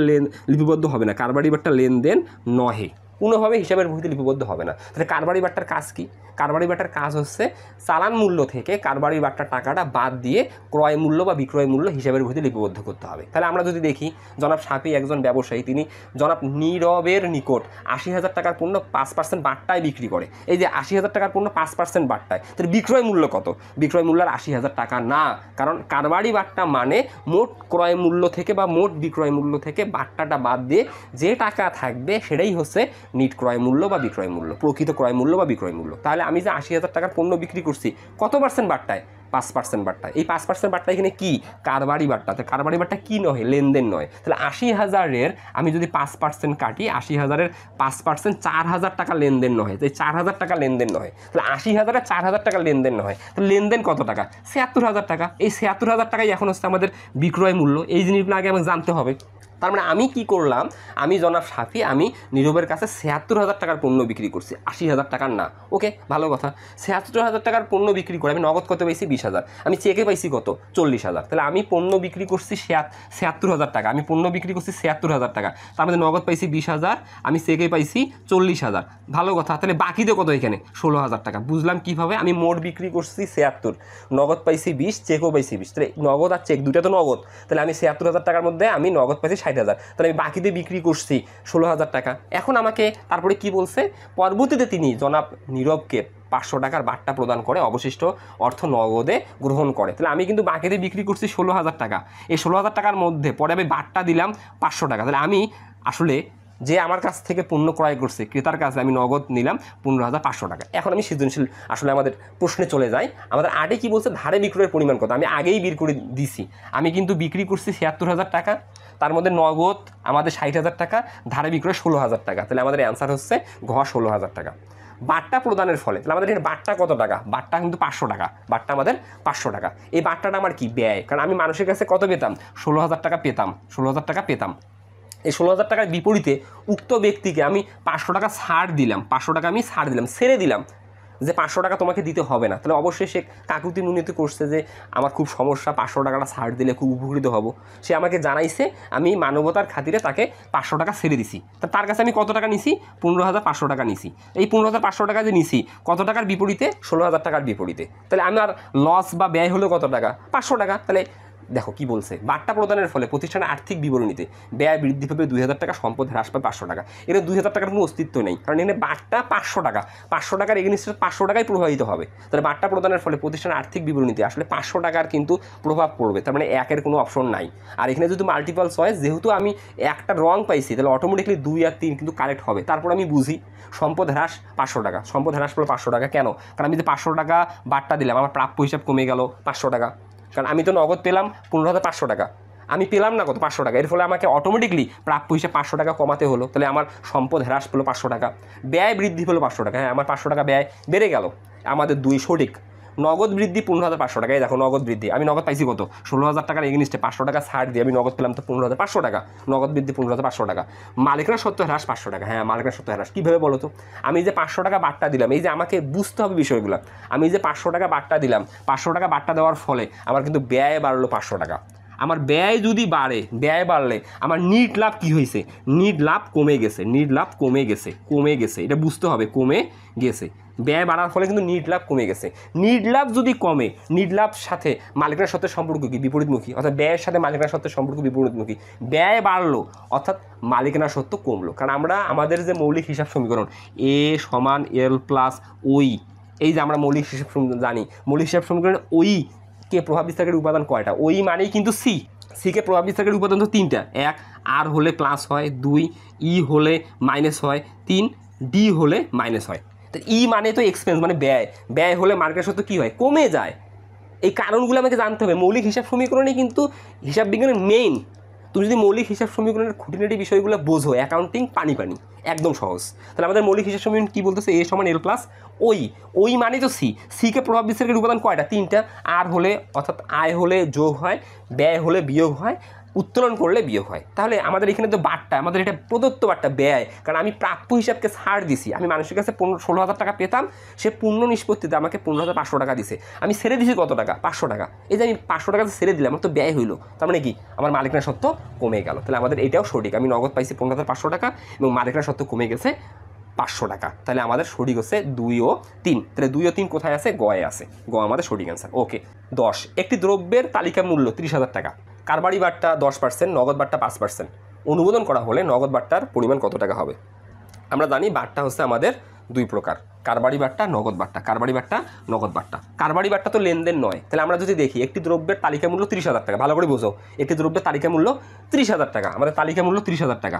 লিপিবদ্ধ হবে না। কারবারি বাট্টা লেনদেন নহে। কোনোভাবে হিসাবের বহিতে লিপিবদ্ধ হবে না। তাহলে কারবারি বাট্টার কাজ কি? কারবারি বাট্টার কাজ হচ্ছে চালান মূল্য থেকে কারবারি বাট্টার টাকাটা বাদ দিয়ে ক্রয় মূল্য বা বিক্রয় মূল্য হিসাবের বহিতে লিপিবদ্ধ করতে হবে। তাহলে আমরা যদি দেখি জনাব সাফি একজন ব্যবসায়ী, তিনি জনাব নীরবের নিকট ৮০,০০০ টাকার পণ্য ৫% বাট্টায় বিক্রি করে। এই যে ৮০,০০০ টাকার পণ্য ৫% বাট্টায়, তাহলে বিক্রয় মূল্য কত? বিক্রয় মূল্য আর ৮০,০০০ টাকা না, কারণ কারবারি বাট্টা মানে মোট ক্রয় মূল্য থেকে বা মোট বিক্রয় মূল্য থেকে বাট্টাটা বাদ দিয়ে যে টাকা থাকবে সেটাই হচ্ছে নিট ক্রয় মূল্য বা বিক্রয় মূল্য, প্রকৃত ক্রয় মূল্য বা বিক্রয় মূল্য। তাহলে আমি যে ৮০,০০০ টাকার পণ্য বিক্রি করছি কত পার্সেন্ট বাট্টায়? ৫% বাট্টা। এই ৫% বাট্টা এখানে কি? কারবারি বাট্টা। তো কারবারি বাট্টা কি নয়? লেনদেন নয়। তাহলে ৮০,০০০-এর আমি যদি ৫% কাটি, ৮০,০০০-এর ৫% ৪,০০০ টাকা লেনদেন নয়, তাই ৪,০০০ টাকা লেনদেন নয়। তাহলে 80,০০০-এর 4,০০০ টাকা লেনদেন নয়, তাহলে লেনদেন কত টাকা? ৭৬,০০০ টাকা। এই ৭৬,০০০ টাকাই এখন হচ্ছে আমাদের বিক্রয় মূল্য। এই জিনিসগুলো আগে আমাকে জানতে হবে। তার মানে আমি কি করলাম? আমি জনাব সাফি, আমি নীরবের কাছে ৭৬,০০০ টাকার পণ্য বিক্রি করছি, ৮০,০০০ টাকার না। ওকে, ভালো কথা। ৭৬,০০০ টাকার পণ্য বিক্রি করে আমি নগদ কত পাইছি? ২০,০০০। আমি চেকে পাইছি কত? ৪০,০০০। তাহলে আমি পণ্য বিক্রি করছি ৭৬,০০০ টাকা, আমি পণ্য বিক্রি করছি ৭৬,০০০ টাকা, তার মধ্যে নগদ পাইছি ২০,০০০, আমি চেকে পাইছি ৪০,০০০। ভালো কথা। তাহলে বাকিতে কত? এখানে ১৬,০০০ টাকা। বুঝলাম কীভাবে? আমি মোট বিক্রি করছি ৭৬, নগদ পাইছি ২০, চেকও পাইছি ২০। তাহলে নগদ আর চেক দুইটা তো নগদ। তাহলে আমি ৭৬,০০০ টাকার মধ্যে আমি নগদ পাইছি ৬০,০০০, তাহলে আমি বাকিতে বিক্রি করছি ১৬,০০০ টাকা। এখন আমাকে তারপরে কি বলছে? পরবর্তীতে তিনি জনাব নীরবকে ৫০০ টাকার বাট্টা প্রদান করে অবশিষ্ট অর্থ নগদে গ্রহণ করে। তাহলে আমি কিন্তু বাকিতে বিক্রি করছি ১৬,০০০ টাকা। এই ১৬,০০০ টাকার মধ্যে পরে আমি বাট্টা দিলাম ৫০০ টাকা। তাহলে আমি আসলে যে আমার কাছ থেকে পণ্য ক্রয় করছে, ক্রেতার কাছে আমি নগদ নিলাম ১৫,৫০০ টাকা। এখন আমি সৃজনশীল আসলে আমাদের প্রশ্নে চলে যাই। আমাদের আগে কি বলছে? ধারে বিক্রয়ের পরিমাণ কত? আমি আগেই বের করে দিছি। আমি কিন্তু বিক্রি করছি ৭৬,০০০ টাকা, তার মধ্যে নগদ আমাদের ৬০,০০০ টাকা, ধারে বিক্রয় ১৬,০০০ টাকা। তাহলে আমাদের অ্যান্সার হচ্ছে ঘ, ১৬,০০০ টাকা। বাট্টা প্রদানের ফলে তাহলে আমাদের এখানে বাট্টা কত টাকা? বাট্টা কিন্তু ৫০০ টাকা। বাট্টা আমাদের ৫০০ টাকা। এই বাট্টাটা আমার কি? ব্যয়। কারণ আমি মানুষের কাছে কত পেতাম? ১৬,০০০ টাকা পেতাম। ১৬,০০০ টাকা পেতাম। এই ১৬,০০০ টাকার বিপরীতে উক্ত ব্যক্তিকে আমি ৫০০ টাকা ছাড় দিলাম, 500 টাকা আমি ছাড় দিলাম, ছেড়ে দিলাম যে ৫০০ টাকা তোমাকে দিতে হবে না। তাহলে অবশ্যই সে কাকুতি মিনতি করছে যে আমার খুব সমস্যা, ৫০০ টাকাটা ছাড় দিলে খুব উপকৃত হব। সে আমাকে জানাইছে, আমি মানবতার খাতিরে তাকে ৫০০ টাকা ছেড়ে দিছি। তার কাছে আমি কত টাকা নিছি? ১৫,৫০০ টাকা নিছি। এই ১৫,৫০০ টাকা যে নিছি কত টাকার বিপরীতে? ১৬,০০০ টাকার বিপরীতে। তাহলে আমার লস বা ব্যয় হলো কত টাকা? ৫০০ টাকা। তাহলে দেখো কি বলছে? বাট্টা প্রদানের ফলে প্রতিষ্ঠানের আর্থিক বিবরণীতে ব্যয় বৃদ্ধি পাবে ২,০০০ টাকা, সম্পদ হ্রাস পাবে ৫০০ টাকা। এখানে ২,০০০ টাকার কোনো অস্তিত্ব নেই, কারণ এখানে বাট্টা ৫০০ টাকা। ৫০০ টাকার এগেইনস্টে ৫০০ টাকাই প্রভাবিত হবে। তাহলে বাট্টা প্রদানের ফলে প্রতিষ্ঠানের আর্থিক বিবরণীতে আসলে ৫০০ টাকার কিন্তু প্রভাব পড়বে। তার মানে একের কোনো অপশন নাই। আর এখানে যদি মাল্টিপল চয়েস, যেহেতু আমি একটা রং পাইছি, তাহলে অটোমেটিকলি ২ আর ৩ কিন্তু কারেক্ট হবে। তারপর আমি বুঝি সম্পদ হ্রাস ৫০০ টাকা। সম্পদ হ্রাস পেলো ৫০০ টাকা কেন? কারণ আমি যে ৫০০ টাকা বাট্টা দিলাম, আমার প্রাপ্য হিসাব কমে গেল ৫০০ টাকা। কারণ আমি তো নগদ পেলাম ১৫,৫০০ টাকা, আমি পেলাম না কত? ৫০০ টাকা। এর ফলে আমাকে অটোমেটিকলি প্রাপ্য হিসেবে ৫০০ টাকা কমাতে হলো। তাহলে আমার সম্পদ হ্রাস পেলো ৫০০ টাকা, ব্যয় বৃদ্ধি পেলো ৫০০ টাকা। হ্যাঁ, আমার ৫০০ টাকা ব্যয় বেড়ে গেল। আমাদের ২ সঠিক। নগদ বৃদ্ধি ১৫,৫০০ টাকা। এই দেখো নগদ বৃদ্ধি, আমি নগদ পাইছি কত? ১৬,০০০ টাকার এগেইনস্টে ৫০০ টাকা ছাড় দিয়ে আমি নগদ পেলাম তো ১৫,৫০০ টাকা। নগদ বৃদ্ধি ১৫,৫০০ টাকা। মালিকানা সত্ত্ব হ্রাস ৫০০ টাকা। হ্যাঁ, মালিকানা সত্ত্ব হ্রাস কীভাবে বলো তো? আমি যে ৫০০ টাকা বাট্টা দিলাম, এই যে আমাকে বুঝতে হবে বিষয়গুলো। আমি যে ৫০০ টাকা বাট্টা দিলাম, ৫০০ টাকা বাট্টা দেওয়ার ফলে আমার কিন্তু ব্যয় বাড়লো ৫০০ টাকা। আমার ব্যয় যদি বাড়ে, ব্যয় বাড়লে আমার নিট লাভ কি হয়েছে? নিট লাভ কমে গেছে। নিট লাভ কমে গেছে, কমে গেছে, এটা বুঝতে হবে, কমে গেছে। ব্যয় বাড়ার ফলে কিন্তু নিট লাভ কমে গেছে। নিট লাভ যদি কমে, নিট লাভ সাথে মালিকানা সত্ত্বের সম্পর্ক কি? বিপরীতমুখী। অর্থাৎ ব্যয়ের সাথে মালিকানা সত্ত্বের সম্পর্ক বিপরীতমুখী। ব্যয় বাড়লো অর্থাৎ মালিকানা সত্ত্ব কমলো। কারণ আমরা আমাদের যে মৌলিক হিসাব সমীকরণ A = L + OI, এই যে আমরা মৌলিক হিসাব সমীকরণ জানি, মৌলিক হিসাব সমীকরণে ওই কে প্রভাব বিস্তারকারী উপাদান কয়টা? ওই মানেই কিন্তু সি কে প্রভাব বিস্তারকারী উপাদান তো 3টা। 1 আর হলে প্লাস হয়, 2 ই হলে মাইনাস হয়, 3 ডি হলে মাইনাস হয়। তো ই মানে তো এক্সপেন্স, মানে ব্যয়। ব্যয় হলে মার্কেট সত্ত্ব কী হয়? কমে যায়। এই কারণগুলো আমাকে জানতে হবে। মৌলিক হিসাব সমীকরণে কিন্তু হিসাব বিজ্ঞানের মেইন। তুমি যদি মৌলিক হিসাব সমীকরণের খুঁটিনাটি বিষয়গুলো বোঝো, অ্যাকাউন্টিং পানি একদম সহজ। তাহলে আমাদের মৌলিক হিসাব সমীকরণ কী বলতেছে? A = L + OI। ওই মানে তো সিকে প্রভাব বিস্তারকারী উপাদান কয়টা? 3টা। আর হলে অর্থাৎ আয় হলে যোগ হয়, ব্যয় হলে বিয়োগ হয়, উত্তোলন করলে বিয়োগ হয়। তাহলে আমাদের এখানে তো বাট্টা, আমাদের এটা প্রদত্ত বাট্টা ব্যয়। কারণ আমি প্রাপ্য হিসাবকে ছাড় দিছি। আমি মানুষের কাছে ১৬,০০০ টাকা পেতাম, সে পূর্ণ নিষ্পত্তিতে আমাকে ১৫,৫০০ টাকা দিছে। আমি ছেড়ে দিছি কত টাকা? ৫০০ টাকা। এই যে আমি ৫০০ টাকা ছেড়ে দিলাম, আমার তো ব্যয় হইলো। তার মানে কি? আমার মালিকানা সত্ত্ব কমে গেল। তাহলে আমাদের এটাও সঠিক। আমি নগদ পাইছি ১৫,৫০০ টাকা এবং মালিকানা সত্ত্ব কমে গেছে 500 টাকা। তাহলে আমাদের সঠিক হচ্ছে 2 ও 3। তাহলে 2 ও 3 কোথায় আছে? গয়ে আছে। গ আমাদের সঠিক অ্যান্সার। ওকে। 10, একটি দ্রব্যের তালিকা মূল্য 30,000 টাকা, কারবারি বাট্টা 10%, নগদ বাট্টা 5%। অনুমোদন করা হলে নগদ বাট্টার পরিমাণ কত টাকা হবে? আমরা জানি বাট্টা হচ্ছে আমাদের 2 প্রকার, কারবারি বাট্টা, নগদ বাট্টা। কারবারি বাট্টা, নগদ বাট্টা। কারবারি বাট্টা তো লেনদেন নয়। তাহলে আমরা যদি দেখি একটি দ্রব্যের তালিকা মূল্য 30,000 টাকা, ভালো করে বোঝো, একটি দ্রব্যের তালিকা মূল্য 30,000 টাকা, আমাদের তালিকা মূল্য 30,000 টাকা,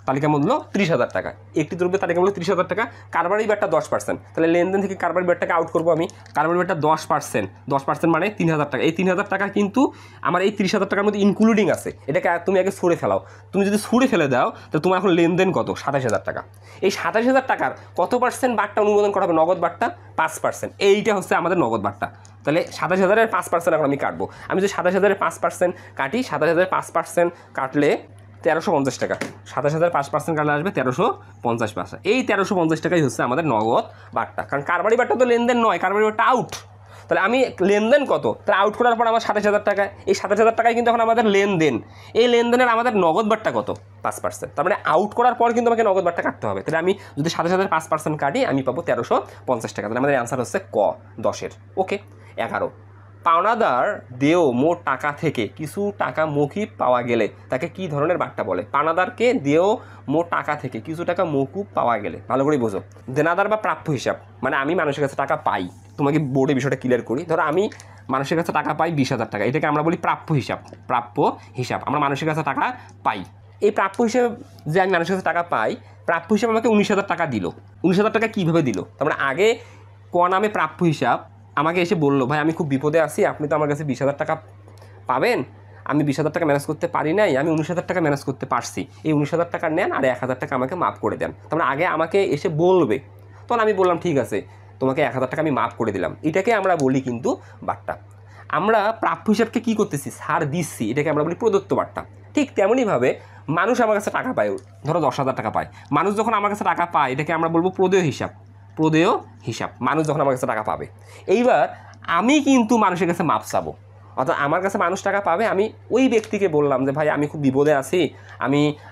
তালিকা মূল্য 30,000 টাকা, একটি দ্রব্যের তালিকা মূল্য 30,000 টাকা, কারবারি বাট্টা 10%। তাহলে লেনদেন থেকে কারবারি বাট্টাকে আউট করবো আমি। কারবারি বাট্টা 10%, মানে 3,000 টাকা। এই 3,000 টাকা কিন্তু আমার এই 30,000 টাকার মধ্যে ইনক্লুডিং আছে। এটাকে তুমি আগে ছুঁড়ে ফেলাও। তুমি যদি ছুঁড়ে ফেলে দাও তাহলে তোমার এখন লেনদেন কত? 27,000 টাকা। এই 27,000 টাকার কত পার্সেন্ট বাট্টা অনুমোদন করা হবে? নগদ বাট্টা 5%। এইটা হচ্ছে আমাদের নগদ বাট্টা। তাহলে 27,000-এর 5% এখন আমি কাটবো। আমি যদি 27,000-এর 5% কাটি, 27,000-এর 5% কাটলে 1350 টাকা। 27,000 5% কাটলে আসবে 1350 পয়সা। এই 1350 টাকাই হচ্ছে আমাদের নগদ বাট্টা। কারণ কারবারি বাট্টা তো লেনদেন নয়, কারবারি বাট্টা আউট। তাহলে আমি লেনদেন কত? তাহলে আউট করার পর আমার 27,000 টাকা। এই 27,000 টাকায় কিন্তু এখন আমাদের লেনদেন। এই লেনদেনের আমাদের নগদ বাট্টা কত? 5%। তার মানে আউট করার পর কিন্তু আমাকে নগদ বাট্টা কাটতে হবে। তাহলে আমি যদি 27,000 5% কাটি, আমি পাবো 1350 টাকা। তাহলে আমাদের অ্যান্সার হচ্ছে ক 10-এর। ওকে। 11, পাওনাদার দেও মোট টাকা থেকে কিছু টাকা মৌখিক পাওয়া গেলে তাকে কি ধরনের বাট্টা বলে? পাওনাদারকে দেও মোট টাকা থেকে কিছু টাকা মৌকুব পাওয়া গেলে, ভালো করে বোঝো, দেনাদার বা প্রাপ্য হিসাব। মানে আমি মানুষের কাছে টাকা পাই, তোমাকে বোর্ডে বিষয়টা ক্লিয়ার করি। ধরো আমি মানুষের কাছে টাকা পাই 20,000 টাকা, এটাকে আমরা বলি প্রাপ্য হিসাব। প্রাপ্য হিসাব, আমরা মানুষের কাছে টাকা পাই। এই প্রাপ্য হিসাবে যে আমি মানুষের কাছে টাকা পাই, প্রাপ্য হিসাবে আমাকে 19,000 টাকা দিল। 19,000 টাকা কীভাবে দিল? তার মানে আগে ক নামে প্রাপ্য হিসাব আমাকে এসে বললো, ভাই আমি খুব বিপদে আছি, আপনি তো আমার কাছে 20,000 টাকা পাবেন, আমি 20,000 টাকা ম্যানেজ করতে পারি নাই, আমি 19,000 টাকা ম্যানেজ করতে পারছি, এই 19,000 টাকা নেন আর 1,000 টাকা আমাকে মাফ করে দেন। তার মানে আগে আমাকে এসে বলবে, তখন আমি বললাম ঠিক আছে, তোমাকে 1,000 টাকা আমি মাফ করে দিলাম। এটাকে আমরা বলি কিন্তু বাট্টা। আমরা প্রাপ্য হিসাবকে কী করতেছি? ছাড় দিচ্ছি, এটাকে আমরা বলি প্রদত্ত বাট্টা। ঠিক তেমনইভাবে মানুষ আমার কাছে টাকা পায়, ধরো 10,000 টাকা পায়, মানুষ যখন আমার কাছে টাকা পায় এটাকে আমরা বলবো প্রদেয় হিসাব। প্রদেয় হিসাব, মানুষ যখন আমার কাছে টাকা পাবে। এইবার আমি কিন্তু মানুষের কাছে মাপ চাবো, অর্থাৎ আমার কাছে মানুষ টাকা পাবে, আমি ওই ব্যক্তিকে বললাম যে ভাই আমি খুব বিপদে আছি,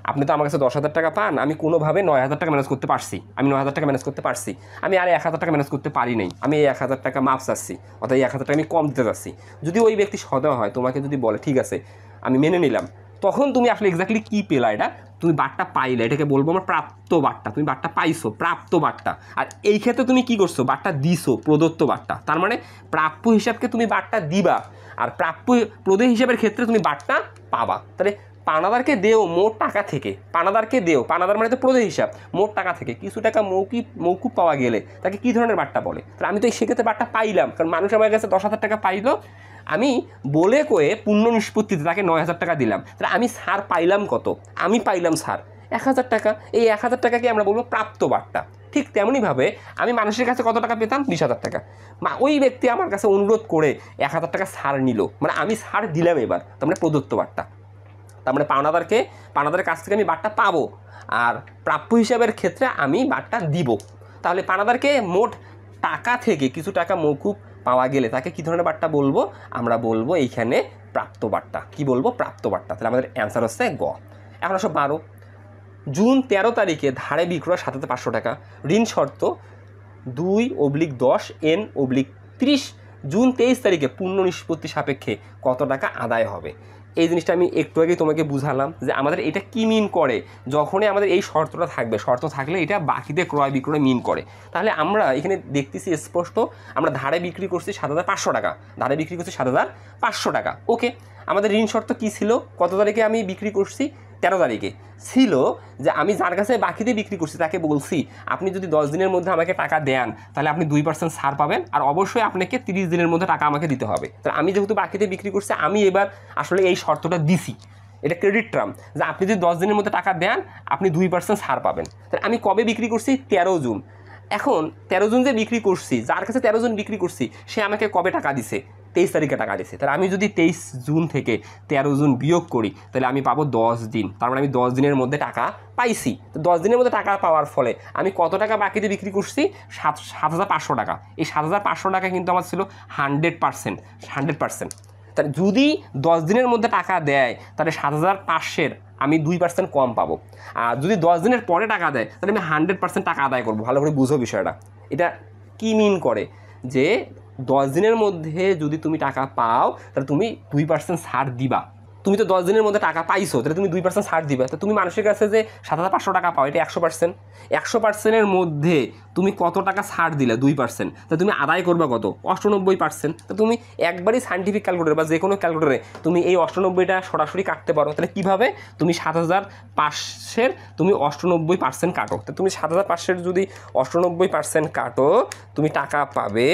আপনি তো আমার কাছে 10,000 টাকা পান, আমি কোনোভাবে 9,000 টাকা ম্যানেজ করতে পারছি, আমি 9,000 টাকা ম্যানেজ করতে পারছি, আমি আর 1,000 টাকা ম্যানেজ করতে পারি নাই, আমি এই 1,000 টাকা মাপ চাচ্ছি, অর্থাৎ এই 1,000 টাকা আমি কম দিতে চাচ্ছি। যদি ওই ব্যক্তি সদয় হয়, তোমাকে যদি বলে ঠিক আছে আমি মেনে নিলাম, তখন তুমি আসলে এক্স্যাক্টলি কী পেলা? এটা তুমি বাট্টা পাইলে, এটাকে বলবো আমরা প্রাপ্ত বাট্টা। তুমি বাট্টা পাইছো, প্রাপ্ত বাট্টা। আর এই ক্ষেত্রে তুমি কি করছো? বাট্টা দিছো, প্রদত্ত বাট্টা। তার মানে প্রাপ্য হিসাবকে তুমি বাট্টা দিবা, আর প্রাপ্য প্রদেয় হিসাবের ক্ষেত্রে তুমি বাট্টা পাবা। তাহলে পাওনাদারকে দেও মোট টাকা থেকে, পাওনাদারকে দেও, পাওনাদার মানে তো প্রদেয় হিসাব, মোট টাকা থেকে কিছু টাকা মৌকুব পাওয়া গেলে তাকে কী ধরনের বাট্টা বলে? তাহলে আমি তো সেক্ষেত্রে বাট্টা পাইলাম, কারণ মানুষ আমার কাছে 10,000 টাকা পাইলো, আমি বলে কয়ে পূর্ণ নিষ্পত্তিতে তাকে 9,000 টাকা দিলাম। তাহলে আমি ছাড় পাইলাম কত? আমি পাইলাম ছাড় 1,000 টাকা। এই 1,000 টাকাকে আমরা বলবো প্রাপ্ত বাট্টা। ঠিক তেমনইভাবে আমি মানুষের কাছে কত টাকা পেতাম? 20,000 টাকা। ওই ব্যক্তি আমার কাছে অনুরোধ করে 1,000 টাকা ছাড় নিল, মানে আমি ছাড় দিলাম এবার, তার মানে প্রদত্ত বাট্টা। তার মানে পাওনাদারের কাছ থেকে আমি বাট্টা পাবো, আর প্রাপ্য হিসাবের ক্ষেত্রে আমি বাট্টা দিব। তাহলে পাওনাদারকে মোট টাকা থেকে কিছু টাকা মৌকুব পাওয়া গেলে তাকে কী ধরনের বাট্টা বলবো? আমরা বলবো এইখানে প্রাপ্ত বাট্টা। কি বলবো? প্রাপ্ত বাট্টা। তাহলে আমাদের অ্যান্সার হচ্ছে গ। এখন আসো 12, জুন 13 তারিখে ধারে বিক্রয় 7,500 টাকা, ঋণ শর্ত 2/10N/30, জুন 23 তারিখে পূর্ণ নিষ্পত্তি সাপেক্ষে কত টাকা আদায় হবে? এই জিনিসটা আমি একটু আগে তোমাকে বুঝালাম যে আমাদের এটা কি মিন করে, যখনই আমাদের এই শর্তটা থাকবে, শর্ত থাকলে এটা বাকিতে ক্রয় বিক্রয় মিন করে। তাহলে আমরা এখানে দেখতেছি স্পষ্ট, আমরা ধারে বিক্রি করছি 7,500 টাকা, ধারে বিক্রি করছি 7,500 টাকা। ওকে, আমাদের ঋণ শর্ত কী ছিল? কত তারিখে আমি বিক্রি করছি? 13 তারিখে ছিল যে আমি যার কাছে বাকিতে বিক্রি করছি তাকে বলছি আপনি যদি 10 দিনের মধ্যে আমাকে টাকা দেন তাহলে আপনি 2% ছাড় পাবেন, আর অবশ্যই আপনাকে 30 দিনের মধ্যে টাকা আমাকে দিতে হবে। তাহলে আমি যেহেতু বাকিতে বিক্রি করছি, আমি এবার আসলে এই শর্তটা দিছি, এটা ক্রেডিট টার্ম, যে আপনি যদি 10 দিনের মধ্যে টাকা দেন আপনি 2% ছাড় পাবেন। তাহলে আমি কবে বিক্রি করছি? 13 জুন। এখন 13 জুন যে বিক্রি করছি, যার কাছে 13 জুন বিক্রি করছি সে আমাকে কবে টাকা দিছে? 23 তারিখে টাকা দিছে। তাহলে আমি যদি 23 জুন থেকে 13 জুন বিয়োগ করি তাহলে আমি পাবো 10 দিন। তার মানে আমি 10 দিনের মধ্যে টাকা পাইছি। তো 10 দিনের মধ্যে টাকা পাওয়ার ফলে আমি কত টাকা বাকিতে বিক্রি করছি? 7,500 টাকা। এই 7,500 টাকা কিন্তু আমার ছিল 100%। তাহলে যদি 10 দিনের মধ্যে টাকা দেয় তাহলে 7,500 আমি 2% কম পাবো। আর যদি 10 দিনের পরে টাকা দেয় তাহলে আমি 100% টাকা আদায় করবো। ভালো করে বুঝো বিষয়টা। এটা কি মিন করে যে 10 দিনের মধ্যে যদি তুমি টাকা পাও তাহলে তুমি 2% ছাড় দিবা। তুমি তো 10 দিনের মধ্যে টাকা পাইছো, তাহলে তুমি 2% ছাড় দিবা। তো তুমি মানুষের কাছে যে 7,500 টাকা পাও, এটা 100%। 100%-এর মধ্যে তুমি কত টাকা ছাড় দিলে? 2%। তা তুমি আদায় করবা কত? 98%। তো তুমি একবারই সায়েন্টিফিক ক্যালকুলেটর বা যে কোনো ক্যালকুলেটরে তুমি এই 98টা সরাসরি কাটতে পারো। তাহলে কীভাবে? তুমি 7,500-এর তুমি 98% কাটো। তো তুমি 7,500-এর যদি 98% কাটো, তুমি টাকা পাবে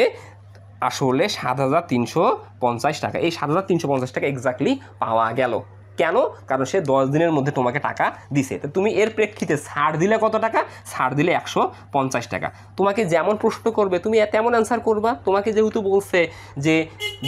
আসলে 7,350 টাকা। এই 7,350 টাকা এক্স্যাক্টলি পাওয়া গেল। কেন? কারণ সে 10 দিনের মধ্যে তোমাকে টাকা দিছে। তো তুমি এর প্রেক্ষিতে ছাড় দিলে কত টাকা? ছাড় দিলে 150 টাকা। তোমাকে যেমন প্রশ্ন করবে তুমি তেমন অ্যান্সার করবা। তোমাকে যেহেতু বলছে যে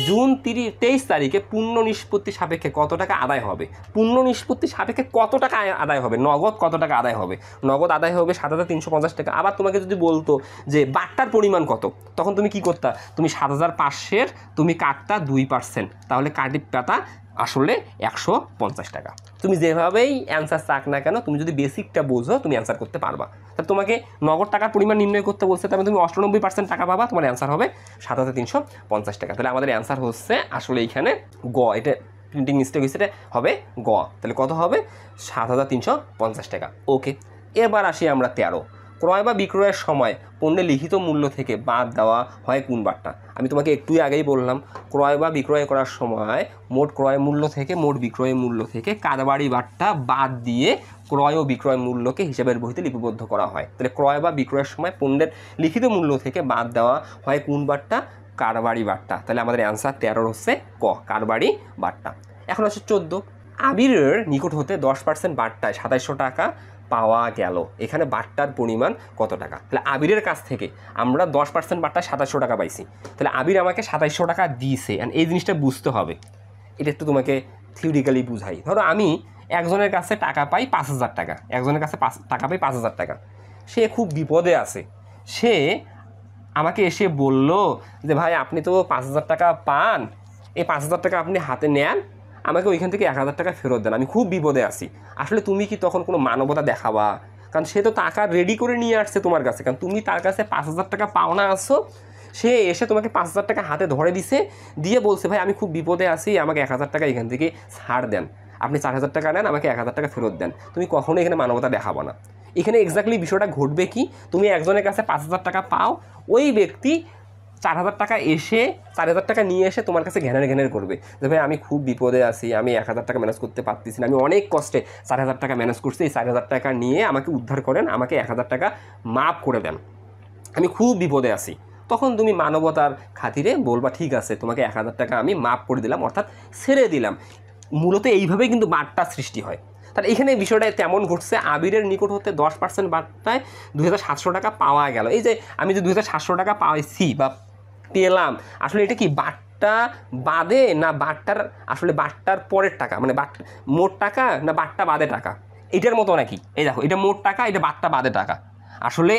জুন 23 তারিখে পূর্ণ নিষ্পত্তি সাপেক্ষে কত টাকা আদায় হবে, পূর্ণ নিষ্পত্তি সাপেক্ষে কত টাকা আদায় হবে, নগদ কত টাকা আদায় হবে, নগদ আদায় হবে 7,350 টাকা। আবার তোমাকে যদি বলতো যে বাট্টার পরিমাণ কত, তখন তুমি কি করতা? তুমি 7,500-এর তুমি কাটতা 2%, তাহলে কাটি পাতা আসলে 150 টাকা। তুমি যেভাবেই অ্যান্সার চাক না কেন, তুমি যদি বেসিকটা বোঝো তুমি অ্যান্সার করতে পারবা। তা তোমাকে নগদ টাকার পরিমাণ নির্ণয় করতে বলছে, তাহলে তুমি 98% টাকা পাবা, তোমার অ্যান্সার হবে 7,350 টাকা। তাহলে আমাদের অ্যান্সার হচ্ছে আসলে এইখানে গ। এটা প্রিন্টিং মিস্টেক হয়েছে, এটা হবে গ। তাহলে কত হবে? 7,350 টাকা। ওকে, এবার আসি আমরা 13। ক্রয় বা বিক্রয়ের সময় পণ্যের লিখিত মূল্য থেকে বাদ দেওয়া হয় কোন বাট্টা? আমি তোমাকে একটু আগেই বললাম, ক্রয় বা বিক্রয় করার সময় মোট ক্রয় মূল্য থেকে মোট বিক্রয় মূল্য থেকে কারবারি বাট্টা বাদ দিয়ে ক্রয় ও বিক্রয় মূল্যকে হিসাবের বইতে লিপিবদ্ধ করা হয়। তাহলে ক্রয় বা বিক্রয়ের সময় পণ্যের লিখিত মূল্য থেকে বাদ দেওয়া হয় কোন বাট্টা? কারবারি বাট্টা। তাহলে আমাদের অ্যান্সার 13 হচ্ছে ক, কারবারি বাট্টা। এখন হচ্ছে 14। আবিরের নিকট হতে 10% বাট্টায় 2700 টাকা পাওয়া গেল। এখানে বাট্টার পরিমাণ কত টাকা? তাহলে আবিরের কাছ থেকে আমরা 10% বাট্টায় 2700 টাকা পাইছি। তাহলে আবির আমাকে 2700 টাকা দিয়েছে। অ্যান্ড এই জিনিসটা বুঝতে হবে। এটা একটু তোমাকে থিওরিক্যালি বুঝাই। ধরো আমি একজনের কাছে টাকা পাই 5,000 টাকা, একজনের কাছে টাকা পাই 5,000 টাকা। সে খুব বিপদে আছে। সে আমাকে এসে বলল যে ভাই আপনি তো 5,000 টাকা পান, এই 5,000 টাকা আপনি হাতে নেন, আমাকে ওইখান থেকে 1,000 টাকা ফেরত দেন, আমি খুব বিপদে আছি। আসলে তুমি কি তখন কোনো মানবতা দেখাবা? কারণ সে তো টাকা রেডি করে নিয়ে আসছে তোমার কাছে, কারণ তুমি তার কাছে 5,000 টাকা পাওনা আসছো। সে এসে তোমাকে 5,000 টাকা হাতে ধরে দিছে, দিয়ে বলছে ভাই আমি খুব বিপদে আছি, আমাকে 1,000 টাকা এখান থেকে ছাড় দেন, আপনি 4,000 টাকা নেন, আমাকে 1,000 টাকা ফেরত দেন। তুমি কখনো এখানে মানবতা দেখাবো না। এখানে এক্স্যাক্টলি বিষয়টা ঘটবে কি, তুমি একজনের কাছে 5,000 টাকা পাও, ওই ব্যক্তি 4,000 টাকা এসে 4,000 টাকা নিয়ে এসে তোমার কাছে ঘ্যানের করবে যে ভাই আমি খুব বিপদে আছি, আমি 1,000 টাকা ম্যানেজ করতে পারতেছি না, আমি অনেক কষ্টে 4,000 টাকা ম্যানেজ করছি, এই 4,000 টাকা নিয়ে আমাকে উদ্ধার করেন, আমাকে 1,000 টাকা মাফ করে দেন, আমি খুব বিপদে আছি। তখন তুমি মানবতার খাতিরে বলবা ঠিক আছে তোমাকে 1,000 টাকা আমি মাফ করে দিলাম, অর্থাৎ ছেড়ে দিলাম। মূলত এইভাবেই কিন্তু বাট্টা সৃষ্টি হয়। তাহলে এখানে বিষয়টা তেমন ঘটছে, আবিরের নিকট হতে 10% বাট্টায় 2,700 টাকা পাওয়া গেল। এই যে আমি যে 2,700 টাকা পাইছি বা পেলাম, আসলে এটা কি বাট্টা বাদে না বাট্টার আসলে বাট্টার পরের টাকা, মানে মোট টাকা না বাট্টা বাদে টাকা? এটার মতো নাকি? এই দেখো, এটা মোট টাকা, এটা বাট্টা বাদে টাকা। আসলে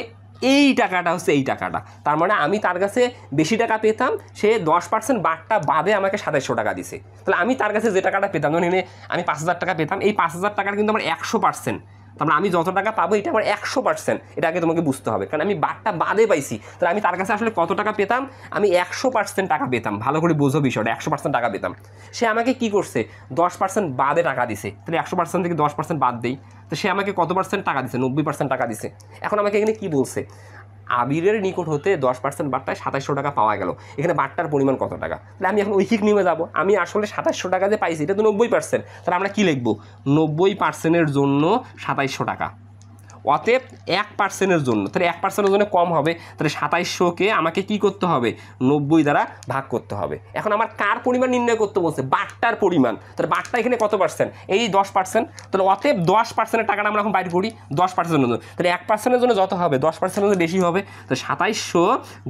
এই টাকাটা হচ্ছে এই টাকাটা। তার মানে আমি তার কাছে বেশি টাকা পেতাম, সে 10% বাট্টা বাদে আমাকে 2700 টাকা দিছে। তাহলে আমি তার কাছে যে টাকাটা পেতাম, ধরুন এনে আমি 5,000 টাকা পেতাম, এই 5,000 টাকার কিন্তু আমার 100%, তার মানে আমি যত টাকা পাবো এটা আমার 100%। এটা আগে তোমাকে বুঝতে হবে, কারণ আমি বাট্টা বাদে পাইছি। তাহলে আমি তার কাছে আসলে কত টাকা পেতাম? আমি 100% টাকা পেতাম। ভালো করে বোঝো বিষয়টা, 100% টাকা পেতাম। সে আমাকে কি করছে? 10% বাদে টাকা দিছে। তাহলে 100% থেকে 10% বাদ দেই, তো সে আমাকে কত পার্সেন্ট টাকা দিছে? 90% টাকা দিছে। এখন আমাকে এখানে কি বলছে? আবিরের নিকট হতে 10% বাট্টায় 2700 টাকা পাওয়া গেল। এখানে বাট্টার পরিমাণ কত টাকা? তাহলে আমি এখন ঐহিক নিয়মে যাব, আমি আসলে 2700 টাকা যে পাইছি এটা তো 90%। তাহলে আমরা কি লিখবো? 90%-এর জন্য 2700 টাকা। অতএব 1%-এর জন্য, তাহলে 1%-এর জন্য কম হবে, তাহলে 2700-কে আমাকে কি করতে হবে? 90 দ্বারা ভাগ করতে হবে। এখন আমার কার পরিমাণ নির্ণয় করতে বলছে? বাট্টার পরিমাণ। তাহলে বাট্টা এখানে কত পার্সেন্ট? এই 10%। তাহলে অতএব 10%-এর টাকাটা আমরা এখন বাইর করি 10%-এর জন্য। তাহলে 1%-এর জন্য যত হবে 10%-এর জন্য বেশি হবে। তো 2700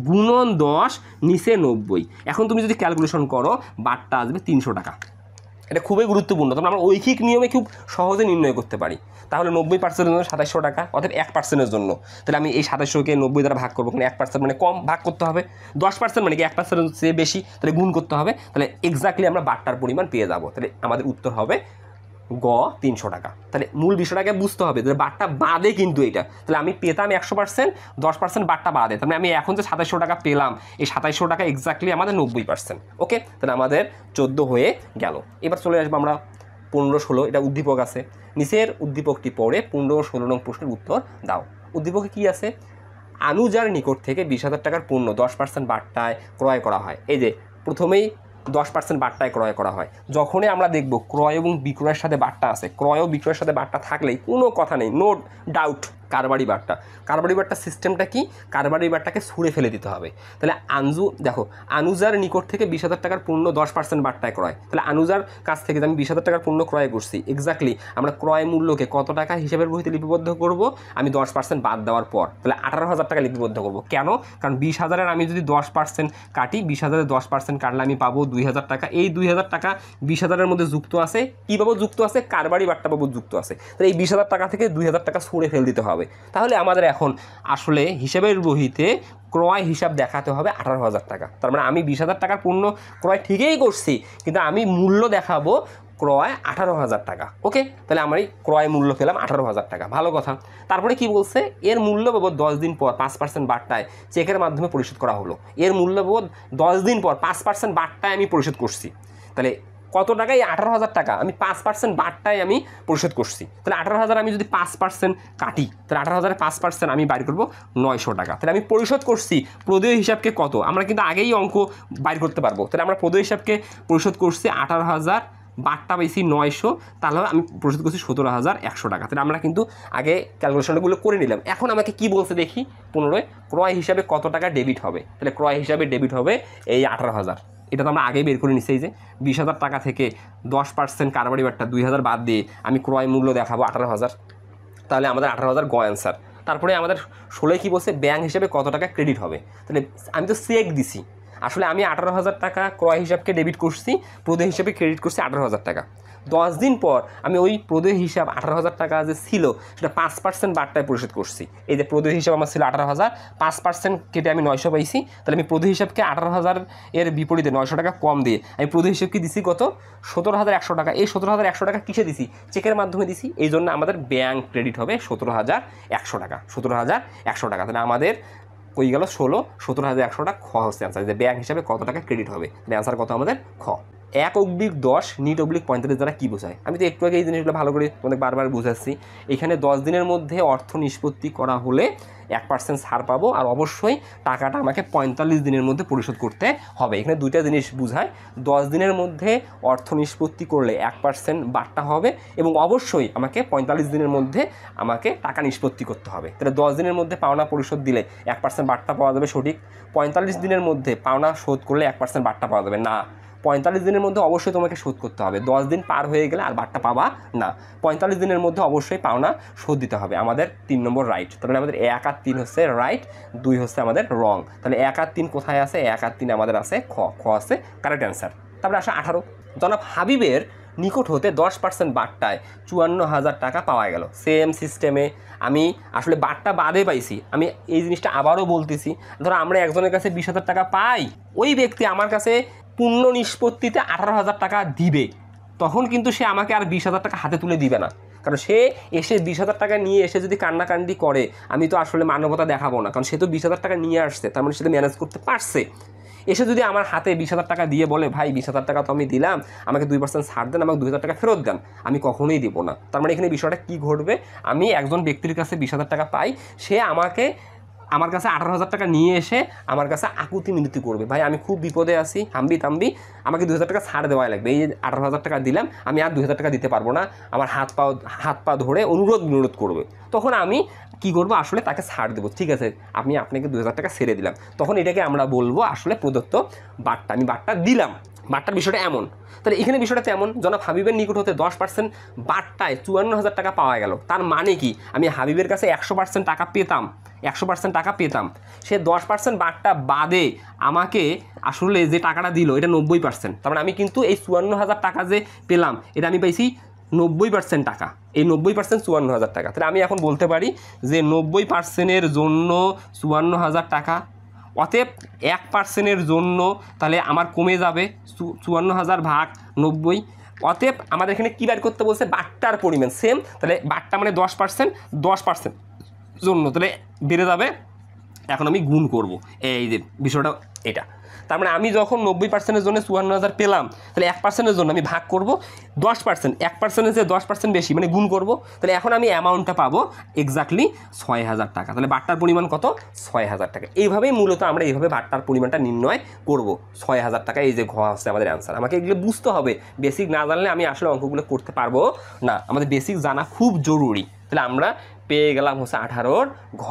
গুণন 10 নিচে 90। এখন তুমি যদি ক্যালকুলেশন করো বাট্টা আসবে 300 টাকা। এটা খুবই গুরুত্বপূর্ণ, তখন আমরা ঐকিক নিয়মে খুব সহজে নির্ণয় করতে পারি। তাহলে 90%-এর জন্য 2700 টাকা, অর্থাৎ 1%-এর জন্য। তাহলে আমি এই 2700-কে 90 দ্বারা ভাগ করবো, কারণ 1% মানে কম, ভাগ করতে হবে। 10% মানে কি 1%-এর চেয়ে বেশি, তাহলে গুণ করতে হবে। তাহলে এক্স্যাক্টলি আমরা বাট্টার পরিমাণ পেয়ে যাবো। তাহলে আমাদের উত্তর হবে গ 300 টাকা। তাহলে মূল বিষয়টাকে বুঝতে হবে যে বাট্টা বাদে কিন্তু এটা, তাহলে আমি পেতাম 100%, 10% বাট্টা বাদে, তাহলে আমি এখন যে 2700 টাকা পেলাম, এই 2700 টাকা এক্স্যাক্টলি আমাদের 90%। ওকে, তাহলে আমাদের 14 হয়ে গেল। এবার চলে আসবো আমরা 15-16, এটা উদ্দীপক আছে, নিচের উদ্দীপকটি পড়ে 15-16 নং প্রশ্নের উত্তর দাও। উদ্দীপকে কি আছে? আনুজার নিকট থেকে 20,000 টাকার পণ্য 10% বাট্টায় ক্রয় করা হয়। এই যে প্রথমেই 10% বাট্টায় ক্রয় করা হয়। যখনই আমরা দেখব ক্রয় এবং বিক্রয়ের সাথে বাট্টা আছে, ক্রয় ও বিক্রয়ের সাথে বাট্টা থাকলেই কোনো কথা নেই, নো ডাউট কারবারি বাট্টা। কারবারি বাট্টা সিস্টেমটা কি? কারবারি বাট্টাকে ছুঁড়ে ফেলে দিতে হবে। তাহলে দেখো আনুজার নিকট থেকে 20,000 টাকার পণ্য 10% বাট্টায় ক্রয়, তাহলে আনুজার কাছ থেকে আমি 20,000 টাকার পণ্য ক্রয় করছি, এক্স্যাক্টলি আমরা ক্রয় মূল্যকে কত টাকা হিসাবের বইতে লিপিবদ্ধ করব? আমি 10% বাদ দেওয়ার পর, তাহলে 18,000 টাকা লিপিবদ্ধ করব। কেন? কারণ 20,000-এর আমি যদি 10% কাটি, 20,000-এর 10% কাটলে আমি পাবো 2,000 টাকা। এই 2,000 টাকা 20,000-এর মধ্যে যুক্ত আছে, কী পাবো? যুক্ত আছে কারবারি বাট্টা পাবো, যুক্ত আছে। তাহলে এই 20,000 টাকা থেকে 2,000 টাকা ছুঁড়ে ফেলে দিতে হবে। তাহলে আমাদের এখন আসলে হিসাবের বহিতে ক্রয় হিসাব দেখাতে হবে 18,000 টাকা। তার মানে আমি 20,000 টাকার পণ্য ক্রয় ঠিকই করছি, কিন্তু আমি মূল্য দেখাবো ক্রয় 18,000 টাকা। ওকে, তাহলে আমার এই ক্রয় মূল্য পেলাম 18,000 টাকা, ভালো কথা। তারপরে কি বলছে? এর মূল্যবোধ 10 দিন পর 5% বাট্টায় চেকের মাধ্যমে পরিশোধ করা হলো। এর মূল্যবোধ 10 দিন পর 5% বাট্টায় আমি পরিশোধ করছি। তাহলে কত টাকা? এই 18,000 টাকা আমি 5% বাট্টায় আমি পরিশোধ করছি। তাহলে 18,000 আমি যদি 5% কাটি, তাহলে 18,000-এর 5% আমি বাইর করবো 900 টাকা। তাহলে আমি পরিশোধ করছি প্রদেয় হিসাবকে কত? আমরা কিন্তু আগেই অঙ্ক বাইর করতে পারবো। তাহলে আমরা প্রদেয় হিসাবকে পরিশোধ করছি 18,000, বাট্টা পাইছি 900, তাহলে আমি পরিশোধ করছি 17,100 টাকা। তাহলে আমরা কিন্তু আগে ক্যালকুলেশনগুলো করে নিলাম। এখন আমাকে কি বলছে দেখি 15 ক্রয় হিসাবে কত টাকা ডেবিট হবে। তাহলে ক্রয় হিসাবে ডেবিট হবে এই 18,000। এটা তো আমরা আগেই বের করে নিচ্ছি, এই যে 20,000 টাকা থেকে 10% কারবারি বাট্টা 2,000 বাদ দিয়ে আমি ক্রয় মূল্য দেখাবো 18,000। তাহলে আমাদের 18,000 গ অ্যান্সার। তারপরে আমাদের 16 কি বলছে? ব্যাংক হিসাবে কত টাকা ক্রেডিট হবে। তাহলে আমি তো চেক দিছি, আসলে আমি 18,000 টাকা ক্রয় হিসাবকে ডেবিট করছি, প্রদেয় হিসাবে ক্রেডিট করছি 18,000 টাকা। 10 দিন পর আমি ওই প্রদেয় হিসাব 18,000 টাকা যে ছিল সেটা 5% বাট্টায় পরিশোধ করছি। এই যে প্রদেয় হিসাব আমার ছিল 18,000, 5% কেটে আমি 900 পাইছি। তাহলে আমি প্রদেয় হিসাবকে 18,000 এর বিপরীতে 900 টাকা কম দিয়ে আমি প্রদেয় হিসাবকে দিছি কত? 17,100 টাকা। এই 17,100 টাকা কিসে দিছি? চেকের মাধ্যমে দিছি। এই জন্য আমাদের ব্যাংক ক্রেডিট হবে 17,100 টাকা। 17,100 টাকা। তাহলে আমাদের কই গেল 16, 17,100 টাকা। খ হচ্ছে অ্যান্সার, যে ব্যাংক হিসাবে কত টাকা ক্রেডিট হবে। তাহলে অ্যান্সার কত আমাদের? খ। 1/10 নিট/45 দ্বারা কী বোঝায়? আমি তো একটু আগে এই জিনিসগুলো ভালো করে তোমাদের বারবার বুঝাচ্ছি। এখানে 10 দিনের মধ্যে অর্থ নিষ্পত্তি করা হলে 1% ছাড় পাবো, আর অবশ্যই টাকাটা আমাকে 45 দিনের মধ্যে পরিশোধ করতে হবে। এখানে দুইটা জিনিস বুঝায়, 10 দিনের মধ্যে অর্থ নিষ্পত্তি করলে 1% বাট্টা হবে, এবং অবশ্যই আমাকে 45 দিনের মধ্যে আমাকে টাকা নিষ্পত্তি করতে হবে। তাহলে 10 দিনের মধ্যে পাওনা পরিশোধ দিলে 1% বাট্টা পাওয়া যাবে, সঠিক। 45 দিনের মধ্যে পাওনা শোধ করলে 1% বাট্টা পাওয়া যাবে না। 45 দিনের মধ্যে অবশ্যই তোমাকে শোধ করতে হবে। 10 দিন পার হয়ে গেলে আর বাট্টা পাবা না। 45 দিনের মধ্যে অবশ্যই পাওনা শোধ দিতে হবে। আমাদের 3 নম্বর রাইট। তাহলে আমাদের 1 আর 3 হচ্ছে রাইট, 2 হচ্ছে আমাদের রং। তাহলে 1 আর 3 কোথায় আছে? 1 আর 3 আমাদের আছে খ। খ আছে কারেক্ট অ্যান্সার। তারপরে আসে 18। জনাব হাবিবের নিকট হতে 10% বাট্টায় 54,000 টাকা পাওয়া গেল। সেম সিস্টেমে আমি আসলে বাট্টা বাদে পাইছি। আমি এই জিনিসটা আবারও বলতেছি, ধরো আমরা একজনের কাছে 20,000 টাকা পাই, ওই ব্যক্তি আমার কাছে পূর্ণ নিষ্পত্তিতে 18,000 টাকা দিবে, তখন কিন্তু সে আমাকে আর 20,000 টাকা হাতে তুলে দিবে না। কারণ সে এসে 20,000 টাকা নিয়ে এসে যদি কান্নাকান্দি করে, আমি তো আসলে মানবতা দেখাবো না, কারণ সে তো 20,000 টাকা নিয়ে আসছে, তার মানে সে তো ম্যানেজ করতে পারছে। এসে যদি আমার হাতে 20,000 টাকা দিয়ে বলে, ভাই 20,000 টাকা তো আমি দিলাম, আমাকে 2% ছাড় দেন, আমাকে 2,000 টাকা ফেরত দেন, আমি কখনোই দেবো না। তার মানে এখানে বিষয়টা কী ঘটবে? আমি একজন ব্যক্তির কাছে 20,000 টাকা পাই, সে আমাকে আমার কাছে 18,000 টাকা নিয়ে এসে আমার কাছে আকুতি মিনতি করবে, ভাই আমি খুব বিপদে আছি, হাম্বি তাম্বি, আমাকে 2,000 টাকা ছাড় দেওয়াই লাগবে। এই যে 18,000 টাকা দিলাম, আমি আর 2,000 টাকা দিতে পারবো না, আমার হাত পা ধরে অনুরোধ করবে। তখন আমি কী করবো? আসলে তাকে ছাড় দেবো, ঠিক আছে আপনাকে 2,000 টাকা ছেড়ে দিলাম। তখন এটাকে আমরা বলবো আসলে প্রদত্ত বাট্টা, আমি বাট্টা দিলাম। বাট্টার বিষয়টা এমন। তাহলে এখানে বিষয়টা তেমন, জনাব হাবিবের নিকট হতে 10% বাট্টায় 54,000 টাকা পাওয়া গেল। তার মানে কি? আমি হাবিবের কাছে 100% টাকা পেতাম, 100% টাকা পেতাম, সে 10% বাট্টা বাদে আমাকে আসলে যে টাকাটা দিল এটা 90%। তার মানে আমি কিন্তু এই 54,000 টাকা যে পেলাম, এটা আমি পাইছি 90% টাকা। এই 90% 54,000 টাকা। তাহলে আমি এখন বলতে পারি যে 90%-এর জন্য 54,000 টাকা, অতএব 1%-এর জন্য তাহলে আমার কমে যাবে 54,000 ভাগ 90, অতএব আমাদের এখানে কী বের করতে বলছে, বাট্টার পরিমাণ সেম, তাহলে বাট্টা মানে 10%, 10% জন্য তাহলে বেড়ে যাবে। এখন আমি গুণ করব, এই যে বিষয়টা এটা। তার মানে আমি যখন 90%-এর জন্য 54,000 পেলাম, তাহলে 1%-এর জন্য আমি ভাগ করব 10%, 1%-এর যে 10% বেশি মানে গুণ করব, তাহলে এখন আমি অ্যামাউন্টটা পাবো এক্স্যাক্টলি 6,000 টাকা। তাহলে বাট্টার পরিমাণ কত, 6,000 টাকা। এইভাবেই মূলত আমরা এইভাবে বাট্টার পরিমাণটা নির্ণয় করব, 6,000 টাকা। এই যে ঘ হচ্ছে আমাদের অ্যান্সার। আমাকে এগুলো বুঝতে হবে, বেসিক না জানলে আমি আসলে অঙ্কগুলো করতে পারবো না, আমাদের বেসিক জানা খুব জরুরি। তাহলে আমরা পেয়ে গেলাম হচ্ছে 18 ঘ।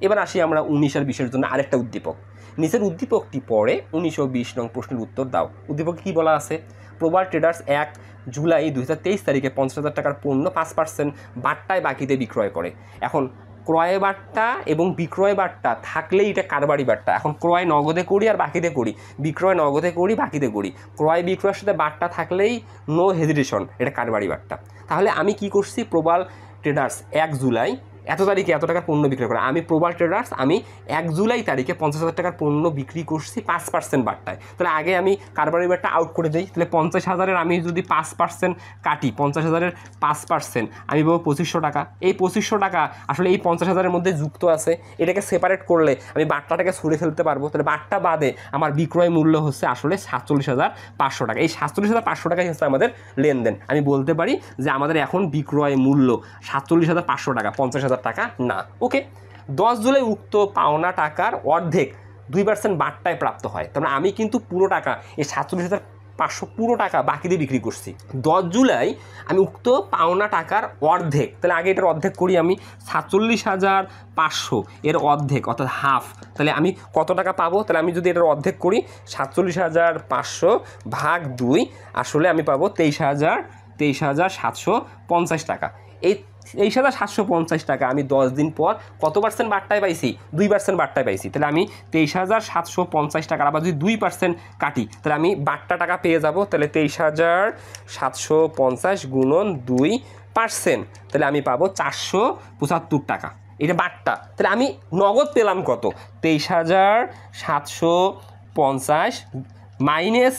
এবার আসি আমরা 19 আর 20-এর জন্য আরেকটা উদ্দীপক। নিচের উদ্দীপকটি পড়ে 19 ও 20 নং প্রশ্নের উত্তর দাও। উদ্দীপকে কী বলা আছে, প্রবাল ট্রেডার্স 1 জুলাই 2023 তারিখে 50,000 টাকার পণ্য 5% বাট্টায় বাকিতে বিক্রয় করে। এখন ক্রয় বাট্টা এবং বিক্রয় বাট্টা থাকলেই এটা কারবারি বাট্টা। এখন ক্রয় নগদে করি আর বাকিতে করি, বিক্রয় নগদে করি বাকিতে করি, ক্রয় বিক্রয়ের সাথে বাট্টা থাকলেই নো হেজিটেশন, এটা কারবারি বাট্টা। তাহলে আমি কি করছি, প্রবাল ট্রেডার্স 1 জুলাই এত তারিখে এত টাকার পণ্য বিক্রয় করে, আমি প্রবাল ট্রেডার্স আমি 1 জুলাই তারিখে 50,000 টাকার পণ্য বিক্রি করছি 5% বাট্টায়। তাহলে আগে আমি কারবারি বাট্টা আউট করে দিই। তাহলে 50,000-এর আমি যদি 5% কাটি, 50,000-এর 5% আমি পাবো 2500 টাকা। এই 2500 টাকা আসলে এই 50,000-এর মধ্যে যুক্ত আছে, এটাকে সেপারেট করলে আমি বাট্টাটাকে ছুঁড়ে ফেলতে পারবো। তাহলে বাট্টা বাদে আমার বিক্রয় মূল্য হচ্ছে আসলে 47,500 টাকা। এই 47,500 টাকাই হচ্ছে আমাদের লেনদেন। আমি বলতে পারি যে আমাদের এখন বিক্রয় মূল্য 47,500 টাকা, 50,000 টাকা না। ওকে, 10 জুলাই উক্ত পাওনা টাকার অর্ধেক 2% বাট্টায় প্রাপ্ত হয়। তার মানে আমি কিন্তু পুরো টাকা এই 47,500 পুরো টাকা বাকি দিয়ে বিক্রি করছি। 10 জুলাই আমি উক্ত পাওনা টাকার অর্ধেক, তাহলে আগে এটার অর্ধেক করি, আমি 47,500 এর অর্ধেক অর্থাৎ হাফ, তাহলে আমি কত টাকা পাবো। তাহলে আমি যদি এটার অর্ধেক করি 47,500 ভাগ 2, আসলে আমি পাবো 23,750 টাকা। এই 23,750 টাকা আমি 10 দিন পর কত পার্সেন্ট বাট্টায় পাইছি, 2% বাট্টায় পাইছি। তাহলে আমি 23,750 টাকার আবার যদি 2% কাটি, তাহলে আমি বাট্টা টাকা পেয়ে যাব। তাহলে 23,750 গুণন 2%, তাহলে আমি পাবো 475 টাকা, এটা বাট্টা। তাহলে আমি নগদ পেলাম কত, 23,750 মাইনাস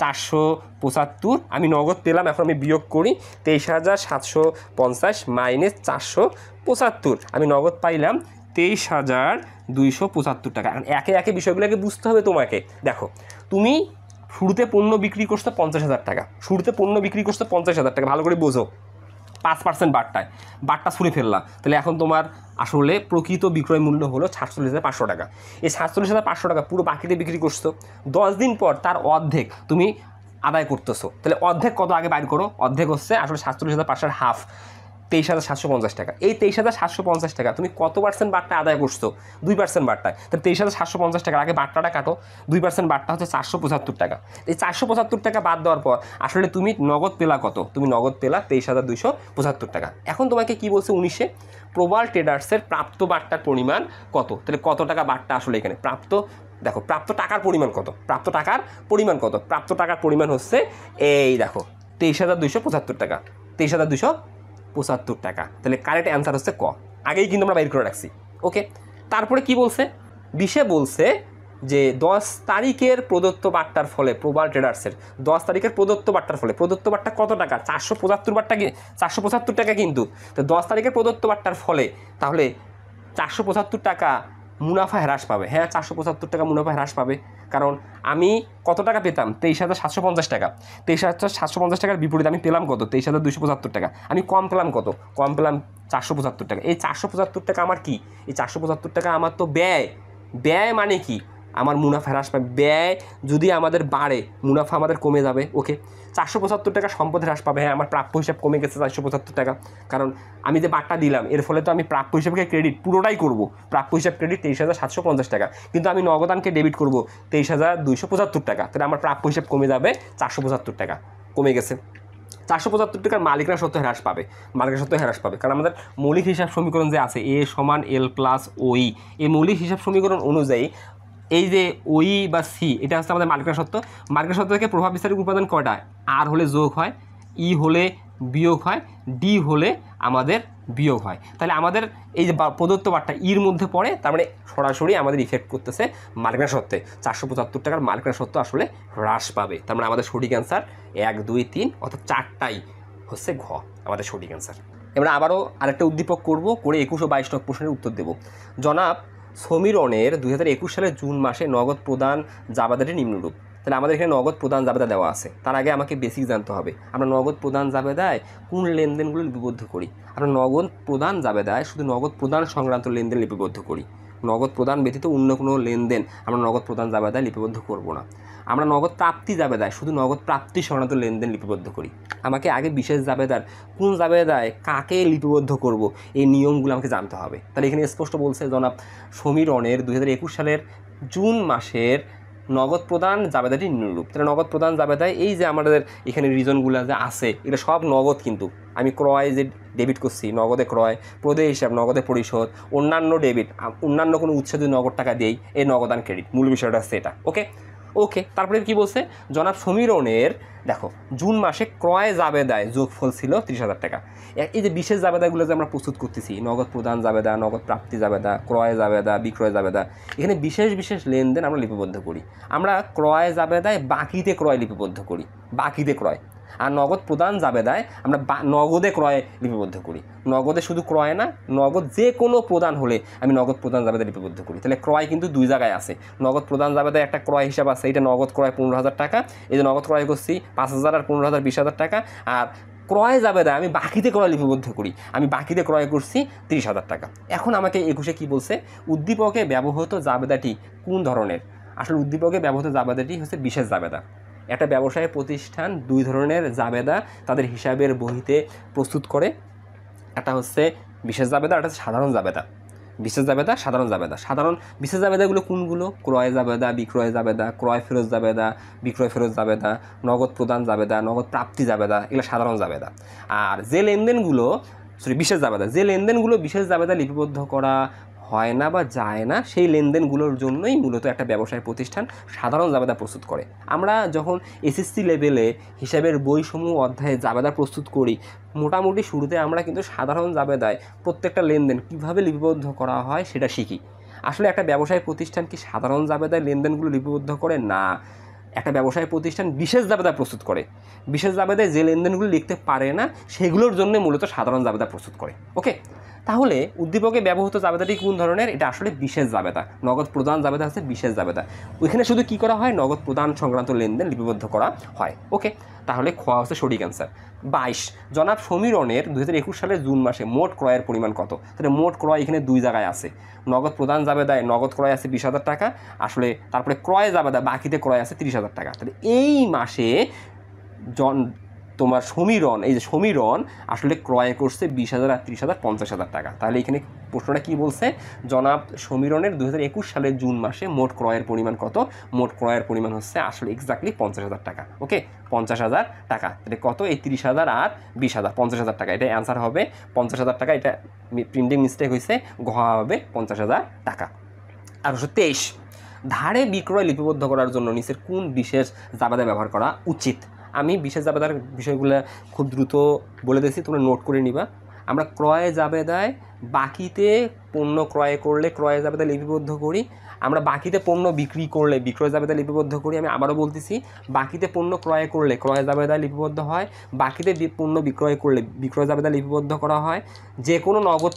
475 আমি নগদ পেলাম। এখন আমি বিয়োগ করি, 23,750 মাইনাস 475 আমি নগদ পাইলাম 23,275 টাকা। এখন একে একে বিষয়গুলোকে বুঝতে হবে তোমাকে। দেখো, তুমি শুরুতে পণ্য বিক্রি করছো 50,000 টাকা, শুরুতে পণ্য বিক্রি করছো 50,000 টাকা, ভালো করে বোঝো, 5% বাট্টা ছুঁড়ে ফেললাম। তাহলে এখন তোমার আসলে প্রকৃত বিক্রয় মূল্য হলো 47,500 টাকা। এই 47,500 টাকা পুরো বাকিতে বিক্রি করছো, 10 দিন পর তার অর্ধেক তুমি আদায় করতেছো। তাহলে অর্ধেক কত আগে বাইর করো, অর্ধেক হচ্ছে আসলে 47,500-এর হাফ, 23,750 টাকা। এই 23,750 টাকা তুমি কত পার্সেন্ট বাট্টা আদায় করছো, 2% বাট্টায়। তাহলে 23,750 টাকার আগে বাট্টাটা কাটো, 2% বাট্টা হচ্ছে 475 টাকা। এই 475 টাকা বাদ দেওয়ার পর আসলে তুমি নগদ পেলা কত, তুমি নগদ পেলা 23,275 টাকা। এখন তোমাকে কি বলছে 19-এ, প্রবাল ট্রেডার্সের প্রাপ্ত বাট্টার পরিমাণ কত। তাহলে কত টাকা বাট্টা আসলে এখানে প্রাপ্ত, দেখো প্রাপ্ত টাকার পরিমাণ কত, প্রাপ্ত টাকার পরিমাণ কত, প্রাপ্ত টাকার পরিমাণ হচ্ছে এই দেখো 23,275 টাকা, 23,275 টাকা। তাহলে কারেক্ট অ্যান্সার হচ্ছে ক, আগেই কিন্তু আমরা বাইর করে রাখছি। ওকে, তারপরে কি বলছে, 20-এ বলছে যে 10 তারিখের প্রদত্ত বাট্টার ফলে প্রবাল ট্রেডার্সের 10 তারিখের প্রদত্ত বাট্টার ফলে, প্রদত্ত বাট্টা কত টাকা, 475 বাট্টা, 475 টাকা কিন্তু। তো 10 তারিখের প্রদত্ত বাট্টার ফলে তাহলে 475 টাকা মুনাফা হ্রাস পাবে। হ্যাঁ, 475 টাকা মুনাফা হ্রাস পাবে, কারণ আমি কত টাকা পেতাম, 23,750 টাকা। 23,750 টাকার বিপরীতে আমি পেলাম কত, 23,275 টাকা। আমি কম পেলাম কত, কম পেলাম 475 টাকা। এই 475 টাকা আমার কি, এই 475 টাকা আমার তো ব্যয়। ব্যয় মানে কি, আমার মুনাফা হ্রাস পাবে। ব্যয় যদি আমাদের বাড়ে, মুনাফা আমাদের কমে যাবে। ওকে, 475 টাকা সম্পদ হ্রাস পাবে। হ্যাঁ, আমার প্রাপ্য হিসাব কমে গেছে 475 টাকা, কারণ আমি যে বাট্টা দিলাম এর ফলে তো আমি প্রাপ্য হিসাবকে ক্রেডিট পুরোটাই করব। প্রাপ্য হিসাব ক্রেডিট 23,750 টাকা, কিন্তু আমি নগদানকে ডেবিট করব 23,275 টাকা। তাহলে আমার প্রাপ্য হিসাব কমে যাবে 475 টাকা, কমে গেছে। 475 টাকার মালিকরা সত্য হ্রাস পাবে, মালিকরা সত্য হ্রাস পাবে, কারণ আমাদের মৌলিক হিসাব সমীকরণ যে আছে, A = L + OE, এই মৌলিক হিসাব সমীকরণ অনুযায়ী এই যে ওই বা সি, এটা হচ্ছে আমাদের মালিকরা সত্য। মালিকরা সত্য থেকে প্রভাব বিস্তারিত উপাদান কয়টা, আর হলে যোগ হয়, ই হলে বিয়োগ হয়, ডি হলে আমাদের বিয়োগ হয়। তাহলে আমাদের এই যে প্রদত্ত বারটা ইর মধ্যে পড়ে, তার মানে সরাসরি আমাদের ইফেক্ট করতেছে মালিকানা সত্ত্বে। 475 টাকার মালিকানা সত্ত্ব আসলে হ্রাস পাবে। তার মানে আমাদের সঠিক অ্যান্সার 1, 2, 3 অর্থাৎ 4টাই হচ্ছে ঘ আমাদের সঠিক অ্যান্সার। এবার আবারও আরেকটা উদ্দীপক করব, করে 21 ও 22 নং প্রশ্নের উত্তর দেব। জনাব সমীরনের 2021 সালের জুন মাসে নগদ প্রদান জাবেদাটি নিম্নরূপ। তাহলে আমাদের এখানে নগদ প্রদান জাবেদা দেওয়া আছে। তার আগে আমাকে বেসিক জানতে হবে আমরা নগদ প্রদান জাবেদায় কোন লেনদেনগুলো লিপিবদ্ধ করি। আমরা নগদ প্রদান জাবেদায় শুধু নগদ প্রদান সংক্রান্ত লেনদেন লিপিবদ্ধ করি। নগদ প্রদান ব্যতীত অন্য কোনো লেনদেন আমরা নগদ প্রদান জাবেদায় লিপিবদ্ধ করব না। আমরা নগদ প্রাপ্তি জাবেদায় শুধু নগদ প্রাপ্তি সংক্রান্ত লেনদেন লিপিবদ্ধ করি। আমাকে আগে বিশেষ জাবেদার কোন জাবেদায় কাকে লিপিবদ্ধ করব এই নিয়মগুলো আমাকে জানতে হবে। তাহলে এখানে স্পষ্ট বলছে জনাব সমীরনের 2021 সালের জুন মাসের নগদ প্রদান জাবেদাটি নিম্নরূপ। তাহলে নগদ প্রদান জাবেদায় এই যে আমাদের এখানে রিজনগুলো যে আছে এটা সব নগদ, কিন্তু আমি ক্রয় যে ডেবিট করছি নগদে ক্রয়, প্রদেয় হিসাব নগদে পরিশোধ, অন্যান্য ডেবিট অন্যান্য কোনো উৎসে যদি নগদ টাকা দিই এই নগদান ক্রেডিট, মূল বিষয়টা হচ্ছে এটা। ওকে তারপরে কি বলছে জনাব সমীরনের দেখো জুন মাসে ক্রয় জাবেদায় যোগফল ছিল 30,000 টাকা। এই যে বিশেষ জাবেদাগুলো যে আমরা প্রস্তুত করতেছি নগদ প্রদান জাবেদা, নগদ প্রাপ্তি জাবেদা, ক্রয় জাবেদা, বিক্রয় জাবেদা, এখানে বিশেষ বিশেষ লেনদেন আমরা লিপিবদ্ধ করি। আমরা ক্রয় জাবেদায় বাকিতে ক্রয় লিপিবদ্ধ করি, বাকিতে ক্রয়। আর নগদ প্রদান জাবেদায় আমরা নগদে ক্রয় লিপিবদ্ধ করি। নগদে শুধু ক্রয় না, নগদ যে কোনো প্রদান হলে আমি নগদ প্রদান জাবেদা লিপিবদ্ধ করি। তাহলে ক্রয় কিন্তু দুই জায়গায় আছে। নগদ প্রদান জাবেদায় একটা ক্রয় হিসাব আছে, এটা নগদ ক্রয় 15,000 টাকা। এই যে নগদ ক্রয় করছি 5,000 আর 15,000 20,000 টাকা। আর ক্রয় জাবেদায় আমি বাকিতে ক্রয় লিপিবদ্ধ করি, আমি বাকিতে ক্রয় করছি 30,000 টাকা। এখন আমাকে 21-এ কী বলছে, উদ্দীপকে ব্যবহৃত জাবেদাটি কোন ধরনের। আসলে উদ্দীপকে ব্যবহৃত জাবেদাটি হচ্ছে বিশেষ জাবেদা। একটা ব্যবসায়ী প্রতিষ্ঠান দুই ধরনের জাবেদা তাদের হিসাবের বহিতে প্রস্তুত করে। একটা হচ্ছে বিশেষ জাবেদা, একটা হচ্ছে সাধারণ জাবেদা। বিশেষ জাবেদা, সাধারণ জাবেদা। সাধারণ বিশেষ জাবেদাগুলো কোনগুলো? ক্রয় জাবেদা, বিক্রয় জাবেদা, ক্রয় ফেরত জাবেদা, বিক্রয় ফেরত জাবেদা, নগদ প্রদান জাবেদা, নগদ প্রাপ্তি জাবেদা, এগুলো সাধারণ জাবেদা। আর যে লেনদেনগুলো বিশেষ জাবেদা, যে লেনদেনগুলো বিশেষ জাবেদা লিপিবদ্ধ করা হয় না বা যায় না সেই লেনদেনগুলোর জন্যই মূলত একটা ব্যবসায় প্রতিষ্ঠান সাধারণ জাবেদা প্রস্তুত করে। আমরা যখন এসএসসি লেভেলে হিসাবের বইসমূহ অধ্যায়ে জাবেদা প্রস্তুত করি, মোটামুটি শুরুতে আমরা কিন্তু সাধারণ জাবেদায় প্রত্যেকটা লেনদেন কীভাবে লিপিবদ্ধ করা হয় সেটা শিখি। আসলে একটা ব্যবসায় প্রতিষ্ঠান কি সাধারণ জাবেদায় লেনদেনগুলো লিপিবদ্ধ করে? না, একটা ব্যবসায় প্রতিষ্ঠান বিশেষ জাবেদা প্রস্তুত করে। বিশেষ জাবেদায় যে লেনদেনগুলো লিখতে পারে না সেগুলোর জন্য মূলত সাধারণ জাবেদা প্রস্তুত করে। ওকে, তাহলে উদ্দীপকে ব্যবহৃত জাবেদাটি কোন ধরনের? এটা আসলে বিশেষ জাবেদা। নগদ প্রদান জাবেদা হচ্ছে বিশেষ জাবেদা। ওইখানে শুধু কি করা হয়? নগদ প্রদান সংক্রান্ত লেনদেন লিপিবদ্ধ করা হয়। ওকে, তাহলে খ হচ্ছে সঠিক অ্যান্সার। 22, জনাব সমীরনের 2021 সালের জুন মাসে মোট ক্রয়ের পরিমাণ কত? তাহলে মোট ক্রয় এখানে দুই জায়গায় আছে। নগদ প্রদান জাবেদায় নগদ ক্রয় আছে 20,000 টাকা, আসলে তারপরে ক্রয় জাবেদা বাকিতে ক্রয় আছে 30,000 টাকা। তাহলে এই মাসে তোমার সমীরন, এই যে সমীরন আসলে ক্রয় করছে 20,000 আর 30,000 50,000 টাকা। তাহলে এখানে প্রশ্নটা কি বলছে? জনাব সমীরনের 2021 সালের জুন মাসে মোট ক্রয়ের পরিমাণ কত? মোট ক্রয়ের পরিমাণ হচ্ছে আসলে এক্স্যাক্টলি 50,000 টাকা। ওকে, 50,000 টাকা। তাহলে কত? এই 30,000 আর 20,000, 50,000 টাকা। এটা অ্যান্সার হবে 50,000 টাকা। এটা প্রিন্টিং মিস্টেক হয়েছে, ঘ হবে 50,000 টাকা। আর 23, ধারে বিক্রয় লিপিবদ্ধ করার জন্য নিচের কোন বিশেষ জাবেদা ব্যবহার করা উচিত? আমি বিশেষ জাবেদার বিষয়গুলো খুব দ্রুত বলে দিয়েছি, তোমরা নোট করে নিবা। আমরা ক্রয় জাবেদায় বাকিতে পণ্য ক্রয় করলে ক্রয় জাবেদা লিপিবদ্ধ করি। আমরা বাকিতে পণ্য বিক্রি করলে বিক্রয় জাবেদা লিপিবদ্ধ করি। আমি আবারও বলতেছি, বাকিতে পণ্য ক্রয় করলে ক্রয় জাবেদা লিপিবদ্ধ হয়, বাকিতে পণ্য বিক্রয় করলে বিক্রয় জাবেদা লিপিবদ্ধ করা হয়। যে কোনো নগদ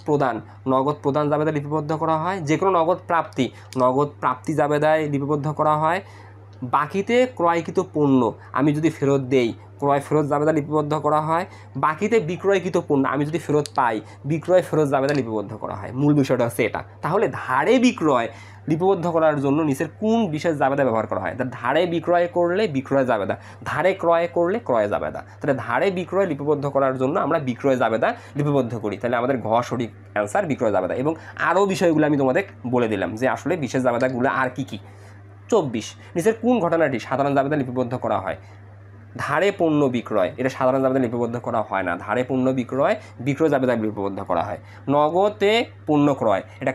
প্রদান জাবেদা লিপিবদ্ধ করা হয়। যে কোনো নগদ প্রাপ্তি জাবেদায় লিপিবদ্ধ করা হয়। বাকিতে ক্রয়কৃত পণ্য আমি যদি ফেরত দেই, ক্রয় ফেরত জাবেদা লিপিবদ্ধ করা হয়। বাকিতে বিক্রয়কৃত পণ্য আমি যদি ফেরত পাই, বিক্রয় ফেরত জাবেদা লিপিবদ্ধ করা হয়। মূল বিষয়টা হচ্ছে এটা। তাহলে ধারে বিক্রয় লিপিবদ্ধ করার জন্য নিচের কোন বিশেষ জাবেদা ব্যবহার করা হয়? ধারে বিক্রয় করলে বিক্রয় জাবেদা, ধারে ক্রয় করলে ক্রয় জাবেদা। তাহলে ধারে বিক্রয় লিপিবদ্ধ করার জন্য আমরা বিক্রয় জাবেদা লিপিবদ্ধ করি। তাহলে আমাদের ঘ সঠিক অ্যান্সার বিক্রয় জাবেদা। এবং আরও বিষয়গুলো আমি তোমাদের বলে দিলাম যে আসলে বিশেষ জাবেদাগুলো আর কি কী। 24, নিচের কোন ঘটনাটি সাধারণ জাবেদা লিপিবদ্ধ করা হয়? ধারে পণ্য বিক্রয়, এটা সাধারণ জাবেদা লিপিবদ্ধ করা হয় না। ধারে পণ্য বিক্রয় বিক্রয় জাবেদা লিপিবদ্ধ করা হয়। নগদে পণ্য ক্রয়, এটা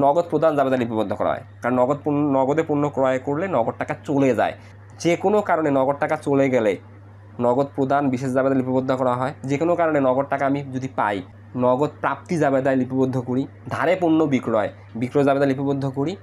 নগদ প্রদান জাবেদা লিপিবদ্ধ করা হয়। কারণ নগদে পণ্য ক্রয় করলে নগদ টাকা চলে যায়। যে কোনো কারণে নগদ টাকা চলে গেলে নগদ প্রদান বিশেষ জাবেদা লিপিবদ্ধ করা হয়। যে কোনো কারণে নগদ টাকা আমি যদি পাই, নগদ প্রাপ্তি জাবেদায় লিপিবদ্ধ করি, ধারে পণ্য বিক্রয়, বিক্রয় জাবেদা লিপিবদ্ধ করি,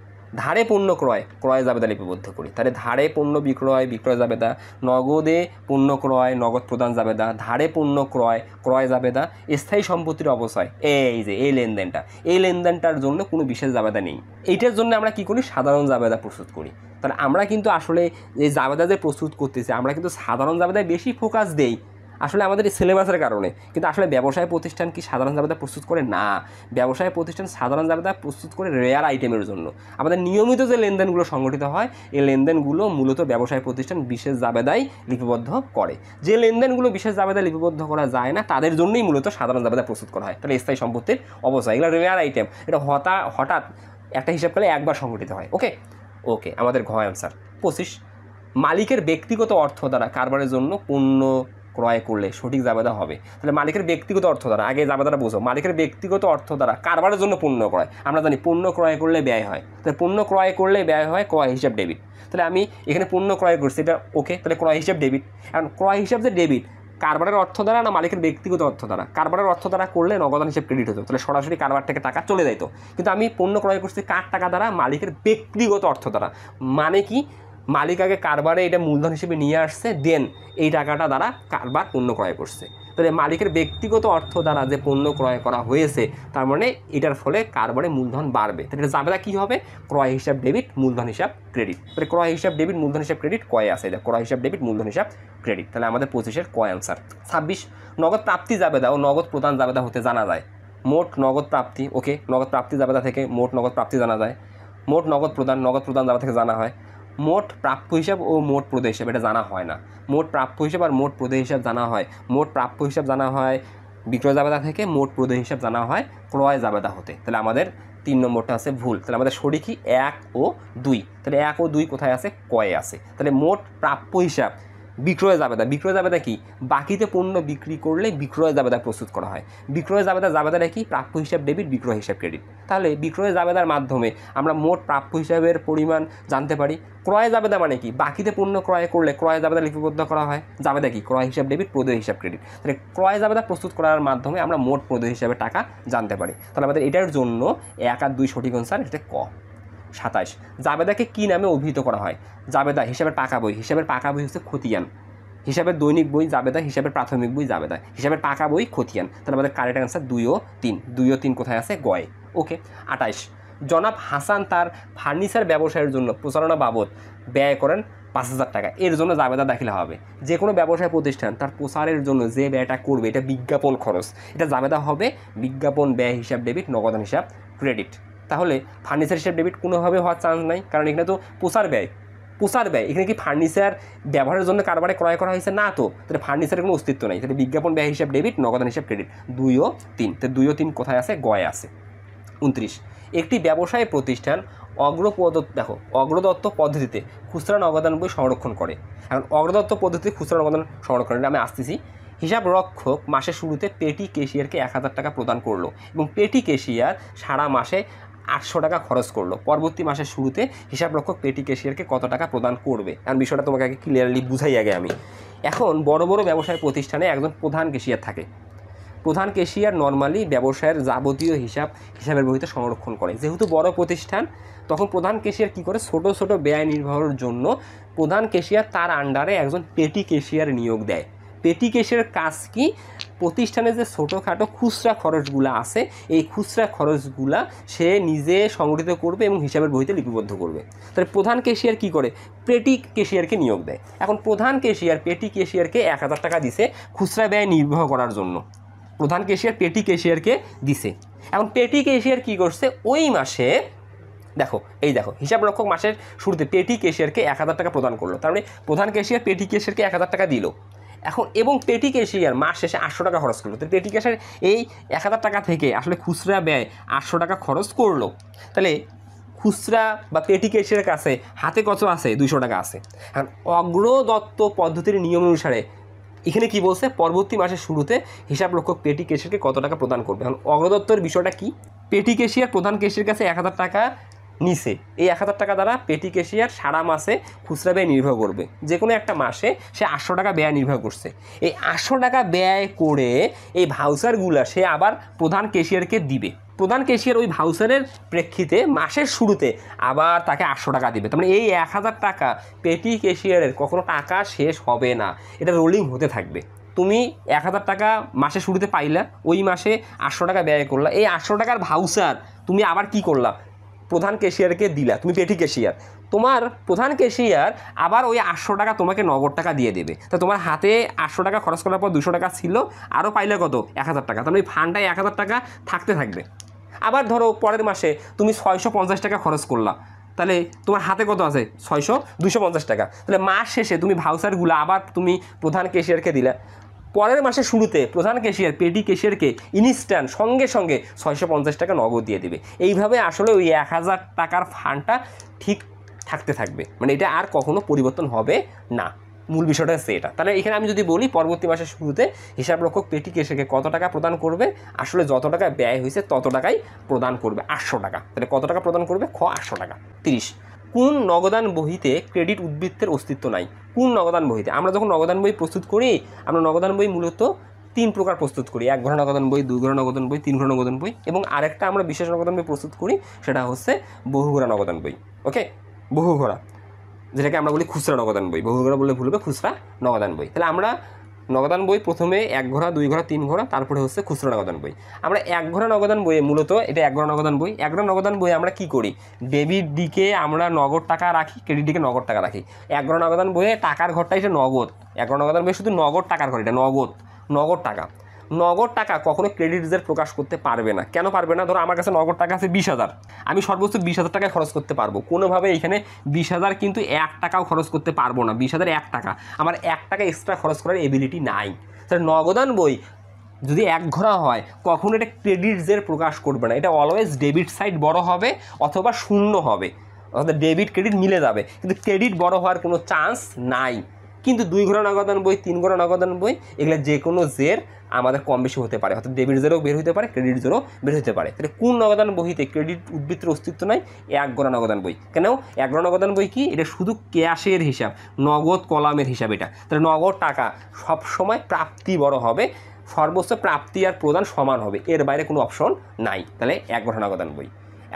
ধারে পণ্য ক্রয়, ক্রয় জাবেদা লিপিবদ্ধ করি। তাহলে ধারে পণ্য বিক্রয়, বিক্রয় জাবেদা, নগদে পণ্য ক্রয়, নগদ প্রদান জাবেদা, ধারে পণ্য ক্রয়, ক্রয় জাবেদা, স্থায়ী সম্পত্তির অবচয়, এই যে এই লেনদেনটা, এই লেনদেনটার জন্য কোনো বিশেষ জাবেদা নেই। এইটার জন্য আমরা কী করি, সাধারণ জাবেদা প্রস্তুত করি। তাহলে আমরা কিন্তু আসলে এই জাবেদা যে প্রস্তুত করতেছি, আমরা কিন্তু সাধারণ জাবেদায় বেশি ফোকাস দেই আসলে আমাদের এই সিলেবাসের কারণে। কিন্তু আসলে ব্যবসায় প্রতিষ্ঠান কি সাধারণ জাবেদা প্রস্তুত করে? না, ব্যবসায় প্রতিষ্ঠান সাধারণ জাবেদা প্রস্তুত করে রেয়ার আইটেমের জন্য। আমাদের নিয়মিত যে লেনদেনগুলো সংগঠিত হয়, এই লেনদেনগুলো মূলত ব্যবসায় প্রতিষ্ঠান বিশেষ জাবেদায় লিপিবদ্ধ করে। যে লেনদেনগুলো বিশেষ জাবেদায় লিপিবদ্ধ করা যায় না, তাদের জন্যই মূলত সাধারণ জাবেদা প্রস্তুত করা হয়। তাহলে স্থায়ী সম্পত্তির অবস্থা, এগুলো রেয়ার আইটেম, এটা হঠাৎ একটা হিসাবকালে একবার সংগঠিত হয়। ওকে, আমাদের ঘ অ্যান্সার। 25, মালিকের ব্যক্তিগত অর্থ দ্বারা কারবারের জন্য পণ্য ক্রয় করলে সঠিক জাবেদা হবে। তাহলে মালিকের ব্যক্তিগত অর্থ দ্বারা, আগে জাবেদাটা বোঝো, মালিকের ব্যক্তিগত অর্থ দ্বারা কারবারের জন্য পণ্য ক্রয়, আমরা জানি পণ্য ক্রয় করলে ব্যয় হয়। তাহলে পণ্য ক্রয় করলে ব্যয় হয়, ক্রয় হিসাব ডেবিট। তাহলে আমি এখানে পণ্য ক্রয় করছি, এটা ওকে, তাহলে ক্রয় হিসাব ডেবিট। এখন ক্রয় হিসাব যে ডেবিট, কারবারের অর্থ দ্বারা না মালিকের ব্যক্তিগত অর্থ দ্বারা? কারবারের অর্থ দ্বারা করলে নগদান হিসেবে ক্রেডিট হতো, তাহলে সরাসরি কারবার থেকে টাকা চলে যেত। কিন্তু আমি পণ্য ক্রয় করছি কার টাকা দ্বারা? মালিকের ব্যক্তিগত অর্থ দ্বারা। মানে কি, মালিক আগে কারবারে এটা মূলধন হিসেবে নিয়ে আসছে, দেন এই টাকাটা দ্বারা কারবার পণ্য ক্রয় করছে। তাহলে মালিকের ব্যক্তিগত অর্থ দ্বারা যে পণ্য ক্রয় করা হয়েছে, তার মানে এটার ফলে কারবারে মূলধন বাড়বে। তাহলে জাবেদা কী হবে? ক্রয় হিসাব ডেবিট, মূলধন হিসাব ক্রেডিট। তাহলে ক্রয় হিসাব ডেবিট, মূলধন হিসাব ক্রেডিট কয়ে আছে, এটা ক্রয় হিসাব ডেবিট, মূলধন হিসাব ক্রেডিট। তাহলে আমাদের 25-এর ক অ্যান্সার। 26, নগদ প্রাপ্তি জাবেদা ও নগদ প্রদান জাবেদা হতে জানা যায় মোট নগদ প্রাপ্তি। ওকে, নগদ প্রাপ্তি জাবেদা থেকে মোট নগদ প্রাপ্তি জানা যায়। মোট নগদ প্রদান জাবেদা থেকে জানা হয়। মোট প্রাপ্য হিসাব ও মোট প্রদেয় হিসাব এটা জানা হয় না। মোট প্রাপ্য হিসাব আর মোট প্রদেয় হিসাব জানা হয়। মোট প্রাপ্য হিসাব জানা হয় বিক্রয় জাবেদা থেকে, মোট প্রদেয় হিসাব জানা হয় ক্রয় জাবেদা হতে। তাহলে আমাদের 3 নম্বরটা আছে ভুল। তাহলে আমাদের সঠিকই 1 ও 2। তাহলে 1 ও 2 কোথায় আছে? কয়ে আছে। তাহলে মোট প্রাপ্য হিসাব বিক্রয় জাবেদা, বিক্রয় জাবেদা কি? বাকিতে পণ্য বিক্রি করলে বিক্রয় জাবেদা প্রস্তুত করা হয়। বিক্রয় জাবেদাটা কি? প্রাপ্য হিসাব ডেবিট, বিক্রয় হিসাব ক্রেডিট। তাহলে বিক্রয় জাবেদার মাধ্যমে আমরা মোট প্রাপ্য হিসাবের পরিমাণ জানতে পারি। ক্রয় জাবেদা মানে কি? বাকিতে পণ্য ক্রয় করলে ক্রয় জাবেদা লিপিবদ্ধ করা হয়। জাবেদা কি? ক্রয় হিসাব ডেবিট, প্রদেয় হিসাব ক্রেডিট। তাহলে ক্রয় জাবেদা প্রস্তুত করার মাধ্যমে আমরা মোট প্রদেয় হিসাবে টাকা জানতে পারি। তাহলে আমাদের এটার জন্য 1 আর 2 সঠিক আনসার, এটা ক। 27, জাবেদাকে কি নামে অভিহিত করা হয়? জাবেদা হিসাবের পাকা বই। হিসাবের পাকা বই হচ্ছে খতিয়ান। হিসাবের দৈনিক বই জাবেদা, হিসাবের প্রাথমিক বই জাবেদা, হিসাবের পাকা বই খতিয়ান। তাহলে আমাদের কারেক্ট অ্যান্সার 2 ও 3। 2 ও 3 কোথায় আছে? গয়ে। ওকে। 28, জনাব হাসান তার ফার্নিচার ব্যবসায়ের জন্য প্রচারণা বাবদ ব্যয় করেন 5,000 টাকা। এর জন্য জাবেদা দাখিল হবে। যে কোনো ব্যবসায় প্রতিষ্ঠান তার প্রচারের জন্য যে ব্যয়টা করবে, এটা বিজ্ঞাপন খরচ, এটা জাবেদা হবে বিজ্ঞাপন ব্যয় হিসাব ডেবিট, নগদান হিসাব ক্রেডিট। তাহলে ফার্নিচার হিসাব ডেবিট কোনোভাবে হওয়ার চান্স নাই, কারণ এখানে তো প্রচার ব্যয়। এখানে কি ফার্নিচার ব্যবহারের জন্য কারবারে ক্রয় করা হয়েছে? না তো। তাহলে ফার্নিচারের কোনো অস্তিত্ব নেই। তাহলে বিজ্ঞাপন ব্যয় হিসাব ডেবিট, নগদান হিসাব ক্রেডিট। 2 ও 3। তো 2 ও 3 কোথায় আছে? গয়ে আছে। 29, একটি ব্যবসায় প্রতিষ্ঠান অগ্রদত্ত পদ্ধতিতে খুচরা নগদান বই সংরক্ষণ করে। এখন অগ্রদত্ত পদ্ধতিতে খুচরা নগদান সংরক্ষণ, এটা আমি আসতেছি। হিসাব রক্ষক মাসের শুরুতে পেটি ক্যাশিয়ারকে 1,000 টাকা প্রদান করলো এবং পেটি ক্যাশিয়ার সারা মাসে 800 টাকা খরচ করলো। পরবর্তী মাসের শুরুতে হিসাব রক্ষক পেটি ক্যাশিয়ারকে কত টাকা প্রদান করবে? কারণ বিষয়টা তোমাকে আগে ক্লিয়ারলি বুঝাই আগে আমি। এখন বড় বড় ব্যবসায় প্রতিষ্ঠানে একজন প্রধান ক্যাশিয়ার থাকে। প্রধান ক্যাশিয়ার নর্মালি ব্যবসায়ের যাবতীয় হিসাবের বইতে সংরক্ষণ করে। যেহেতু বড় প্রতিষ্ঠান, তখন প্রধান ক্যাশিয়ার কী করে? ছোট ছোট ব্যয় নির্বাহের জন্য প্রধান ক্যাশিয়ার তার আন্ডারে একজন পেটি ক্যাশিয়ার নিয়োগ দেয়। পেটি ক্যাশিয়ারের কাজ কি? প্রতিষ্ঠানে যে ছোটোখাটো খুচরা খরচগুলো আছে, এই খুচরা খরচগুলা সে নিজে সংগঠিত করবে এবং হিসাবের বইতে লিপিবদ্ধ করবে। তাহলে প্রধান ক্যাশিয়ার কী করে? পেটি ক্যাশিয়ারকে নিয়োগ দেয়। এখন প্রধান ক্যাশিয়ার পেটি ক্যাশিয়ারকে 1,000 টাকা দিছে খুচরা ব্যয় নির্বাহ করার জন্য। প্রধান ক্যাশিয়ার পেটি ক্যাশিয়ারকে দিছে। এখন পেটি ক্যাশিয়ার কী করছে? ওই মাসে দেখো হিসাব রক্ষক মাসের শুরুতে পেটি ক্যাশিয়ারকে 1,000 টাকা প্রদান করলো। তার মানে প্রধান ক্যাশিয়ার পেটি ক্যাশিয়ারকে 1,000 টাকা দিল। এখন এবং পেটি ক্যাশিয়ার মাস শেষে 800 টাকা খরচ করলো। তো পেটি ক্যাশিয়ার এই 1,000 টাকা থেকে আসলে খুচরা ব্যয় 800 টাকা খরচ করলো। তাহলে খুচরা বা পেটি ক্যাশিয়ারের কাছে হাতে কত আছে? 200 টাকা আছে। এখন অগ্রদত্ত পদ্ধতির নিয়ম অনুসারে এখানে কি বলছে? পরবর্তী মাসের শুরুতে হিসাব রক্ষক পেটি ক্যাশিয়ারকে কত টাকা প্রদান করবে। এখন অগ্রদত্তের বিষয়টা কি? পেটি ক্যাশিয়ার প্রধান ক্যাশিয়ার কাছে 1,000 টাকা নিচে এই 1000 টাকা দ্বারা পেটি ক্যাশিয়ার সারা মাসে খুচরা ব্যয় নির্ভর করবে। যে কোনো একটা মাসে সে 800 টাকা ব্যয় নির্ভর করছে। এই 800 টাকা ব্যয় করে এই ভাউচারগুলো সে আবার প্রধান ক্যাশিয়ারকে দিবে। প্রধান ক্যাশিয়ার ওই ভাউচারের প্রেক্ষিতে মাসের শুরুতে আবার তাকে 800 টাকা দিবে। তার মানে এই 1000 টাকা পেটি ক্যাশিয়ারের কখনো টাকা শেষ হবে না, এটা রোলিং হতে থাকবে। তুমি 1000 টাকা মাসের শুরুতে পাইলা, ওই মাসে 800 টাকা ব্যয় করলা, এই 800 টাকার ভাউচার তুমি আবার কি করলা, প্রধান ক্যাশিয়ারকে দিলা, তুমি পেটি ক্যাশিয়ার। তোমার প্রধান ক্যাশিয়ার আবার ওই 800 টাকা তোমাকে নগদ টাকা দিয়ে দেবে। তো তোমার হাতে 800 টাকা খরচ করার পর 200 টাকা ছিল, আরও পাইলে কত, 1000 টাকা। তাহলে ওই ফান্ডটায় 1000 টাকা থাকতে থাকবে। আবার ধরো পরের মাসে তুমি 650 টাকা খরচ করলা, তাহলে তোমার হাতে কত আছে, 250 টাকা। তাহলে মাস শেষে তুমি ভাউচারগুলো আবার তুমি প্রধান ক্যাশিয়ারকে দিলা। পরের মাসের শুরুতে প্রধান ক্যাশিয়ার পেটি ক্যাশিয়ারকে ইনস্ট্যান্ট সঙ্গে সঙ্গে 650 টাকা নগদ দিয়ে দেবে। এইভাবে আসলে ওই 1000 টাকার ফান্ডটা ঠিক থাকতে থাকবে, মানে এটা আর কখনো পরিবর্তন হবে না। মূল বিষয়টা হচ্ছে এটা। তাহলে এখানে আমি যদি বলি পরবর্তী মাসের শুরুতে হিসাবরক্ষক পেটি ক্যাশিয়ারকে কত টাকা প্রদান করবে, আসলে যত টাকা ব্যয় হয়েছে তত টাকাই প্রদান করবে, 800 টাকা। তাহলে কত টাকা প্রদান করবে, 800 টাকা। 30, কোন নগদান বহিতে ক্রেডিট উদ্বৃত্তের অস্তিত্ব নাই? কোন নগদান বহিতে? আমরা যখন নগদান বই প্রস্তুত করি, আমরা নগদান বই মূলত 3 প্রকার প্রস্তুত করি। 1 ঘর নগদান বই, 2 ঘর নগদান বই, 3 ঘর নগদান বই, এবং আরেকটা আমরা বিশেষ নগদান বই প্রস্তুত করি, সেটা হচ্ছে বহুঘোড়া নগদান বই। ওকে, বহুঘোড়া, যেটাকে আমরা বলি খুচরা নগদান বই। বহুঘোড়া বললে ভুল হবে, খুচরা নগদান বই। তাহলে আমরা নগদান বই প্রথমে 1 ঘোড়া, 2 ঘোড়া, 3 ঘোড়া, তারপরে হচ্ছে খুচরা নগদান বই। আমরা 1 ঘোড়া নগদান বইয়ে মূলত, এটা 1 ঘোড়া নগদান বই, 1 ঘোড়া নগদান বইয়ে আমরা কি করি, ডেবিট দিকে আমরা নগদ টাকা রাখি, ক্রেডিট দিকে নগদ টাকা রাখি। 1 ঘোড়া নগদান বইয়ে টাকার ঘরটা এটা নগদ। 1 ঘোড়া নগদান বইয়ে শুধু নগদ টাকার ঘর, এটা নগদ টাকা। নগদ টাকা কখনো ক্রেডিট রিজার্ভ প্রকাশ করতে পারবে না। কেন পারবে না? ধরো আমার কাছে নগদ টাকা আছে 20,000, আমি সর্বোচ্চ 20,000 টাকায় খরচ করতে পারবো। কোনোভাবে এখানে 20,000 কিন্তু 1 টাকাও খরচ করতে পারবো না। 20,000 1 টাকা, আমার 1 টাকা এক্সট্রা খরচ করার এবিলিটি নাই। তাহলে নগদান বই যদি 1 ঘোড়া হয়, কখনো এটা ক্রেডিট রিজার্ভ প্রকাশ করবে না। এটা অলওয়েজ ডেবিট সাইড বড় হবে অথবা শূন্য হবে, অর্থাৎ ডেবিট ক্রেডিট মিলে যাবে, কিন্তু ক্রেডিট বড় হওয়ার কোনো চান্স নাই। কিন্তু 2 ঘোড়া নগদান বই, 3 ঘোড়া নগদান বই, এগুলো যে কোনো জের আমাদের কম বেশি হতে পারে, অর্থাৎ ডেবিট জেরও বের হতে পারে, ক্রেডিট জেরও বের হতে পারে। তাহলে কোন নগদান বইতে ক্রেডিট উদ্বৃত্তের অস্তিত্ব নাই? 1 ঘোড়া নগদান বই। কেন 1 ঘোড়া নগদান বই কি? এটা শুধু ক্যাশের হিসাব, নগদ কলামের হিসাব এটা। তাহলে নগদ টাকা সবসময় প্রাপ্তি বড় হবে, সর্বোচ্চ প্রাপ্তি আর প্রদান সমান হবে, এর বাইরে কোনো অপশন নাই। তাহলে 1 ঘোড়া নগদান বই।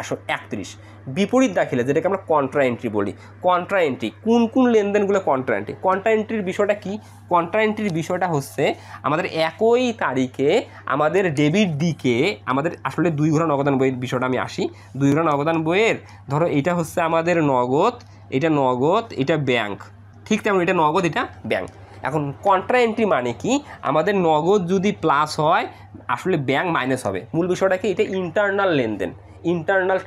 131, বিপরীত দাখিলা, যেটাকে আমরা কন্ট্রা এন্ট্রি বলি। কন্ট্রা এন্ট্রি, কোন কোন লেনদেনগুলো কন্ট্রা এন্ট্রি? কন্ট্রা এন্ট্রির বিষয়টা কি? কন্ট্রা এন্ট্রির বিষয়টা হচ্ছে আমাদের একই তারিখে আমাদের ডেবিট দিকে আমাদের আসলে 2 ঘোড়া নগদান বইয়ের বিষয়টা আমি আসি। 2 ঘোড়া নগদান বইয়ের ধরো এটা হচ্ছে আমাদের নগদ, এটা ব্যাংক, ঠিক তেমন এটা নগদ, এটা ব্যাংক। এখন কন্ট্রা এন্ট্রি মানে কি? আমাদের নগদ যদি প্লাস হয়, আসলে ব্যাংক মাইনাস হবে। মূল বিষয়টা কি? এটা ইন্টারনাল লেনদেন, ইন্টারনাল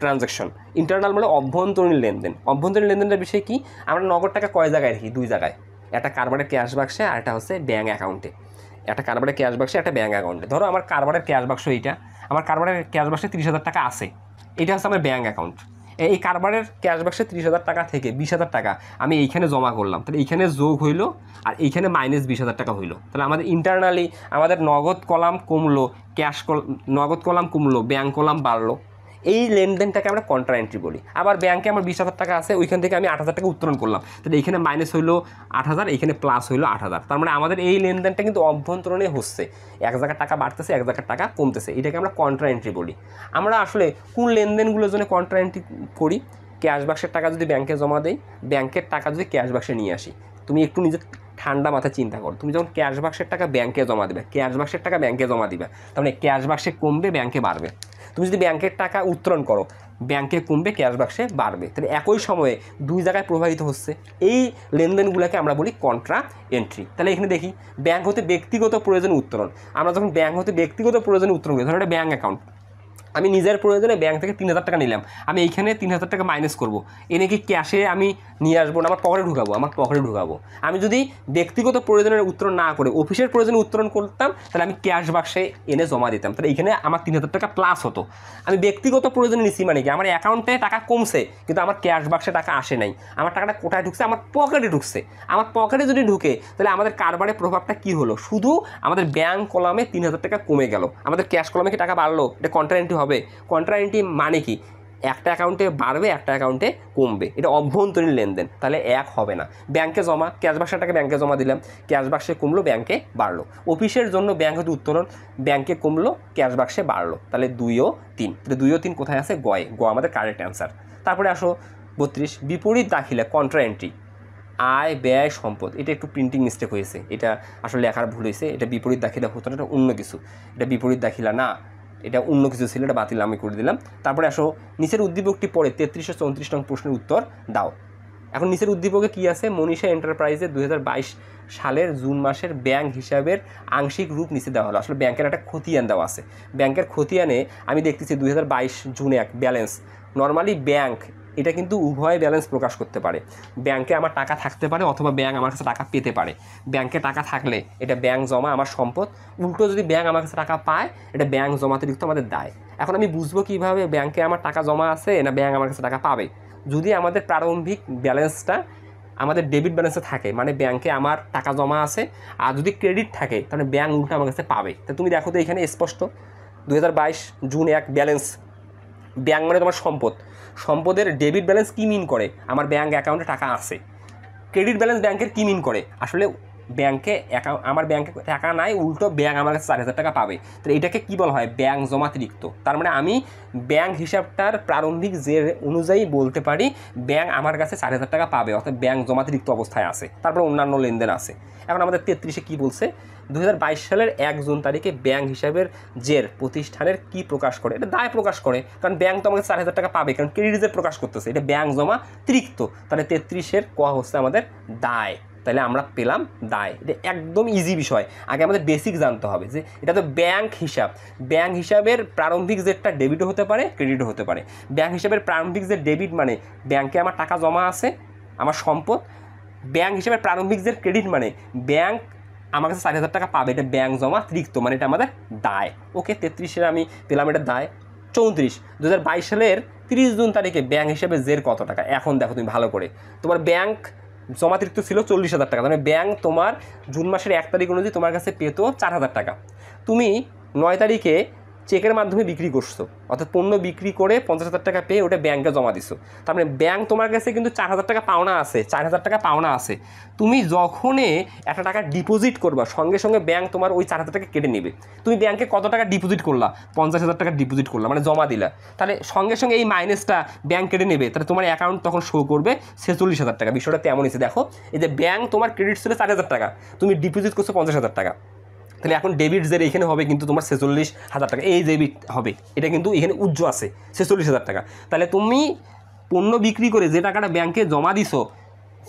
ট্রানজ্যাকশন। ইন্টারনাল মানে অভ্যন্তরীণ লেনদেন। অভ্যন্তরীণ লেনদেনের বিষয় কি? আমরা নগদ টাকা কয় জায়গায় রাখি? 2 জায়গায়, একটা কারবারের ক্যাশ বাক্সে আর একটা হচ্ছে ব্যাঙ্ক অ্যাকাউন্টে। একটা কারবারের ক্যাশ বাক্সে, একটা ব্যাঙ্ক অ্যাকাউন্টে। ধরো আমার কারবারের ক্যাশ বাক্স এইটা, আমার কারবারের ক্যাশ বাক্সে 30,000 টাকা আছে, এটা হচ্ছে আমার ব্যাঙ্ক অ্যাকাউন্ট। এই কারবারের ক্যাশ বাক্সে 30,000 টাকা থেকে 20,000 টাকা আমি এইখানে জমা করলাম, তাহলে এইখানে যোগ হইলো আর এইখানে মাইনাস 20,000 টাকা হইলো। তাহলে আমাদের ইন্টারনালি আমাদের নগদ কলাম কমলো, নগদ কলাম কমলো, ব্যাঙ্ক কলাম বাড়লো। এই লেনদেনটাকে আমরা কন্ট্রা এন্ট্রি বলি। আবার ব্যাংকে আমার 20,000 টাকা আছে, ওইখান থেকে আমি 8,000 টাকা উত্তোলন করলাম, তাহলে এইখানে মাইনাস হইলো 8,000, এইখানে প্লাস হইলো 8,000। তার মানে আমাদের এই লেনদেনটা কিন্তু অভ্যন্তরণে হচ্ছে, এক জায়গায় টাকা বাড়তেছে, এক জায়গায় টাকা কমতেছে, এটাকে আমরা কন্ট্রা এন্ট্রি বলি। আমরা আসলে কোন লেনদেনগুলোর জন্য কন্ট্রা এন্ট্রি করি? ক্যাশ বাক্সের টাকা যদি ব্যাংকে জমা দেই, ব্যাংকের টাকা যদি ক্যাশ বাক্সে নিয়ে আসি। তুমি একটু নিজে ঠান্ডা মাথায় চিন্তা করো, তুমি যখন ক্যাশ বাক্সের টাকা ব্যাংকে জমা দেবে, ক্যাশ বাক্সের টাকা ব্যাংকে জমা দিবে, তাহলে ক্যাশ বাক্সে কমবে, ব্যাংকে বাড়বে। তুমি যদি ব্যাংকের টাকা উত্তোলন করো, ব্যাংকে কমবে, ক্যাশ বাক্সে বাড়বে। তাহলে একই সময়ে 2 জায়গায় প্রবাহিত হচ্ছে। এই লেনদেনগুলোকে আমরা বলি কন্ট্রা এন্ট্রি। তাহলে এখানে দেখি ব্যাংক হতে ব্যক্তিগত প্রয়োজনে উত্তোলন। আমরা যখন ব্যাংক হতে ব্যক্তিগত প্রয়োজনে উত্তোলন করি, ধরো একটা ব্যাংক অ্যাকাউন্ট, আমি নিজের প্রয়োজনে ব্যাংক থেকে 3,000 টাকা নিলাম, আমি এইখানে 3,000 টাকা মাইনাস করবো, এনে কি ক্যাশে আমি নিয়ে আসবো না আমার পকেটে ঢুকাবো। আমি যদি ব্যক্তিগত প্রয়োজনের উত্তোলন না করে অফিসের প্রয়োজনে উত্তোলন করতাম, তাহলে আমি ক্যাশ বাক্সে এনে জমা দিতাম, তাহলে এইখানে আমার 3,000 টাকা প্লাস হতো। আমি ব্যক্তিগত প্রয়োজনে নিচ্ছি মানে কি? আমার অ্যাকাউন্টে টাকা কমছে, কিন্তু আমার ক্যাশ বাক্সে টাকা আসে নাই, আমার টাকাটা কোথায় ঢুকছে? আমার পকেটে ঢুকছে। আমার পকেটে যদি ঢুকে, তাহলে আমাদের কারবারের প্রভাবটা কি হলো? শুধু আমাদের ব্যাংক কলামে 3,000 টাকা কমে গেল, আমাদের ক্যাশ কলামে কি টাকা বাড়লো? এটা কন্ট্রা এন্ট্রি হবে। কন্ট্রা এন্ট্রি মানে কি? একটা অ্যাকাউন্টে বাড়বে, একটা অ্যাকাউন্টে কমবে, এটা অভ্যন্তরীণ লেনদেন, তাহলে এক হবে না। ব্যাংকে জমা, ক্যাশ বাক্সের টাকা ব্যাংকে জমা দিলাম, ক্যাশ বাক্সে কমলো, ব্যাংকে বাড়লো। অফিসের জন্য ব্যাংক হতে উত্তোলন, ব্যাংকে কমলো, ক্যাশ বাক্সে বাড়লো, তাহলে 2 ও 3। তাহলে 2 ও 3 কোথায় আছে? গয়ে। গ আমাদের কারেক্ট অ্যান্সার। তারপরে আসো 32, বিপরীত দাখিলা কন্ট্রা এন্ট্রি, আয় ব্যয় সম্পদ। এটা একটু প্রিন্টিং মিস্টেক হয়েছে, এটা আসলে লেখার ভুল হয়েছে, এটা বিপরীত দাখিলা হতো না, এটা অন্য কিছু, এটা বিপরীত দাখিলা না, এটা অন্য কিছু ছিল, এটা বাতিল আমি করে দিলাম। তারপরে আসো নিচের উদ্দীপকটি পড়ে 33 ও 34 নং প্রশ্নের উত্তর দাও। এখন নিচের উদ্দীপকে কি আছে? মনীষা এন্টারপ্রাইজে 2022 সালের জুন মাসের ব্যাংক হিসাবের আংশিক রূপ নিচে দেওয়া হলো। আসলে ব্যাংকের একটা খতিয়ান দেওয়া আছে, ব্যাংকের খতিয়ানে আমি দেখতেছি 2022 জুন 1 ব্যালেন্স। নর্মালি ব্যাংক এটা কিন্তু উভয় ব্যালেন্স প্রকাশ করতে পারে, ব্যাংকে আমার টাকা থাকতে পারে অথবা ব্যাংক আমার কাছে টাকা পেতে পারে। ব্যাংকে টাকা থাকলে এটা ব্যাংক জমা আমার সম্পদ, উল্টো যদি ব্যাংক আমার কাছে টাকা পায় এটা ব্যাংক জমাতিরিক্ত আমাদের দায়। এখন আমি বুঝবো কীভাবে ব্যাংকে আমার টাকা জমা আছে না ব্যাংক আমার কাছে টাকা পাবে? যদি আমাদের প্রারম্ভিক ব্যালেন্সটা আমাদের ডেবিট ব্যালেন্সে থাকে, মানে ব্যাংকে আমার টাকা জমা আছে, আর যদি ক্রেডিট থাকে তাহলে ব্যাংক উল্টো আমার কাছে পাবে। তো তুমি দেখো তো এখানে স্পষ্ট 2022 জুন 1 ব্যালেন্স, ব্যাংক মানে তোমার সম্পদ, সম্পদের ডেবিট ব্যালেন্স কী মিন করে? আমার ব্যাংক অ্যাকাউন্টে টাকা আছে। ক্রেডিট ব্যালেন্স ব্যাংকের কী মিন করে? আসলে ব্যাংকে আমার ব্যাংকে টাকা নাই, উল্টো ব্যাংক আমার কাছে 4000 টাকা পাবে, তো এটাকে কী বলা হয়? ব্যাংক জমাতিরিক্ত। তার মানে আমি ব্যাংক হিসাবটার প্রারম্ভিক যে অনুযায়ী বলতে পারি ব্যাংক আমার কাছে 4000 টাকা পাবে, অর্থাৎ ব্যাংক জমাতিরিক্ত অবস্থায় আছে। তারপর অন্যান্য লেনদেন আছে। এখন আমাদের 33-এ কী বলছে? 2022 সালের 1 জুন তারিখে ব্যাংক হিসাবের জের প্রতিষ্ঠানের কি প্রকাশ করে? এটা দায় প্রকাশ করে, কারণ ব্যাংক তো আমাকে 4000 টাকা পাবে, কারণ ক্রেডিট জের প্রকাশ করতেছে, এটা ব্যাংক জমা তৃক্ত। তাহলে 33-এর ক হচ্ছে আমাদের দায়, তাহলে আমরা পেলাম দায়। এটা একদম ইজি বিষয়, আগে আমাদের বেসিক জানতে হবে যে এটা তো ব্যাংক হিসাব, ব্যাংক হিসাবের প্রারম্ভিক জেরটা ডেবিটও হতে পারে ক্রেডিটও হতে পারে। ব্যাংক হিসাবের প্রারম্ভিক যে ডেবিট মানে ব্যাংকে আমার টাকা জমা আছে, আমার সম্পদ। ব্যাংক হিসাবের প্রারম্ভিক যে ক্রেডিট মানে ব্যাংক আমার কাছে 4000 টাকা পাবে, এটা ব্যাংক জমা তৃক্ত, মানে এটা আমাদের দায়। ওকে, 33-এর আমি পেলাম এটা দায়। 34, 2022 সালের 30 জুন তারিখে ব্যাংক হিসাবে জের কত টাকা? এখন দেখো তুমি ভালো করে, তোমার ব্যাংক জমাতিরিক্ত ছিল 40,000 টাকা, মানে ব্যাংক তোমার জুন মাসের 1 তারিখ অনুযায়ী তোমার কাছে পেতো 4000 টাকা। তুমি 9 তারিখে চেকের মাধ্যমে বিক্রি করছো, অর্থাৎ পণ্য বিক্রি করে 50,000 টাকা পেয়ে ওটা ব্যাংকে জমা দিছো। তার মানে ব্যাংক তোমার কাছে কিন্তু 4000 টাকা পাওনা আছে, 4000 টাকা পাওনা আছে। তুমি যখনই একটা টাকা ডিপোজিট করবা সঙ্গে সঙ্গে ব্যাংক তোমার ওই 4000 টাকা কেটে নেবে। তুমি ব্যাংকে কত টাকা ডিপোজিট করলা? 50,000 টাকা ডিপোজিট করলা, মানে জমা দিলা, তাহলে সঙ্গে সঙ্গে এই মাইনাসটা ব্যাংক কেটে নেবে, তাহলে তোমার অ্যাকাউন্ট তখন শো করবে 46,000 টাকা। বিষয়টা তেমন এসে দেখো, এই যে ব্যাংক তোমার ক্রেডিট ছিল 4000 টাকা, তুমি ডিপোজিট করছো 50,000 টাকা, তাহলে এখন ডেবিট জের এখানে হবে কিন্তু তোমার 46,000 টাকা, এই ডেবিট হবে, এটা কিন্তু এখানে উজ্জ্ব আছে 46,000 টাকা। তাহলে তুমি পণ্য বিক্রি করে যে টাকাটা ব্যাংকে জমা দিছো,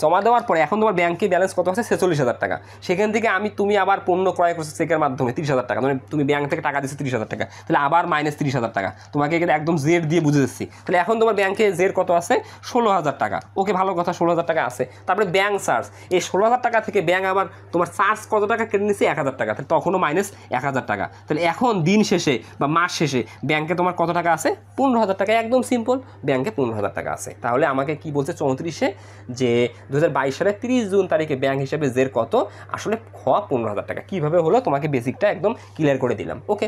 জমা দেওয়ার পরে এখন তোমার ব্যাংকে ব্যালেন্স কত আছে? 46,000 টাকা। সেখান থেকে তুমি আবার পণ্য ক্রয় করছো চেকের মাধ্যমে 30,000 টাকা, মানে তুমি ব্যাংক থেকে টাকা দিচ্ছো 30,000 টাকা, তাহলে আবার মাইনাস 30,000 টাকা। তোমাকে এখানে একদম জের দিয়ে বুঝে দিচ্ছি। তাহলে এখন তোমার ব্যাংকে জের কত আছে? 16,000 টাকা। ওকে, ভালো কথা, 16,000 টাকা আছে। তারপরে ব্যাংক চার্জ, এই 16,000 টাকা থেকে ব্যাংক আবার তোমার চার্জ কত টাকা কেটে নিচ্ছে? 1,000 টাকা, তাহলে তখনও মাইনাস 1,000 টাকা। তাহলে এখন দিন শেষে বা মাস শেষে ব্যাংকে তোমার কত টাকা আছে? 15,000 টাকা। একদম সিম্পল, ব্যাংকে 15,000 টাকা আছে। তাহলে আমাকে কি বলছে 34-এ যে 2022 সালে 30 জুন তারিখে ব্যাংক হিসাবে জের কত? আসলে খ 15,000 টাকা। কীভাবে হলো তোমাকে বেসিকটা একদম ক্লিয়ার করে দিলাম। ওকে,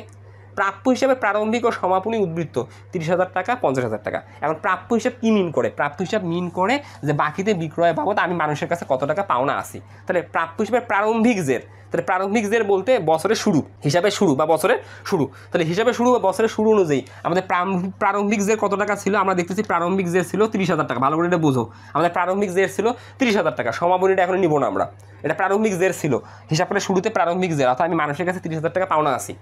প্রাপ্য হিসাবে প্রারম্ভিক ও সমাপনী উদ্বৃত্ত 30,000 টাকা 50,000 টাকা। এখন প্রাপ্য হিসাব কী মিন করে? প্রাপ্য হিসাব মিন করে যে বাকিতে বিক্রয় বাবদ আমি মানুষের কাছে কত টাকা পাওনা আছি। তাহলে প্রাপ্য হিসাবে প্রারম্ভিক জের, তাহলে প্রারম্ভিক জের বলতে বছরের শুরু, হিসাবে শুরু বা বছরের শুরু। তাহলে হিসাবে শুরু বা বছরের শুরু অনুযায়ী আমাদের প্রারম্ভিক জের কত টাকা ছিল? আমরা দেখতেছি প্রারম্ভিক জের ছিল 30,000 টাকা। ভালো করে এটা বোঝো, আমাদের প্রারম্ভিক জের ছিল 30,000 টাকা। সমাপনীটা এখন নিব না আমরা, এটা প্রারম্ভিক জের ছিল। হিসাব করে শুরুতে প্রারম্ভিক জের, অর্থাৎ আমি মানুষের কাছে 30,000 টাকা পাওনা আছি।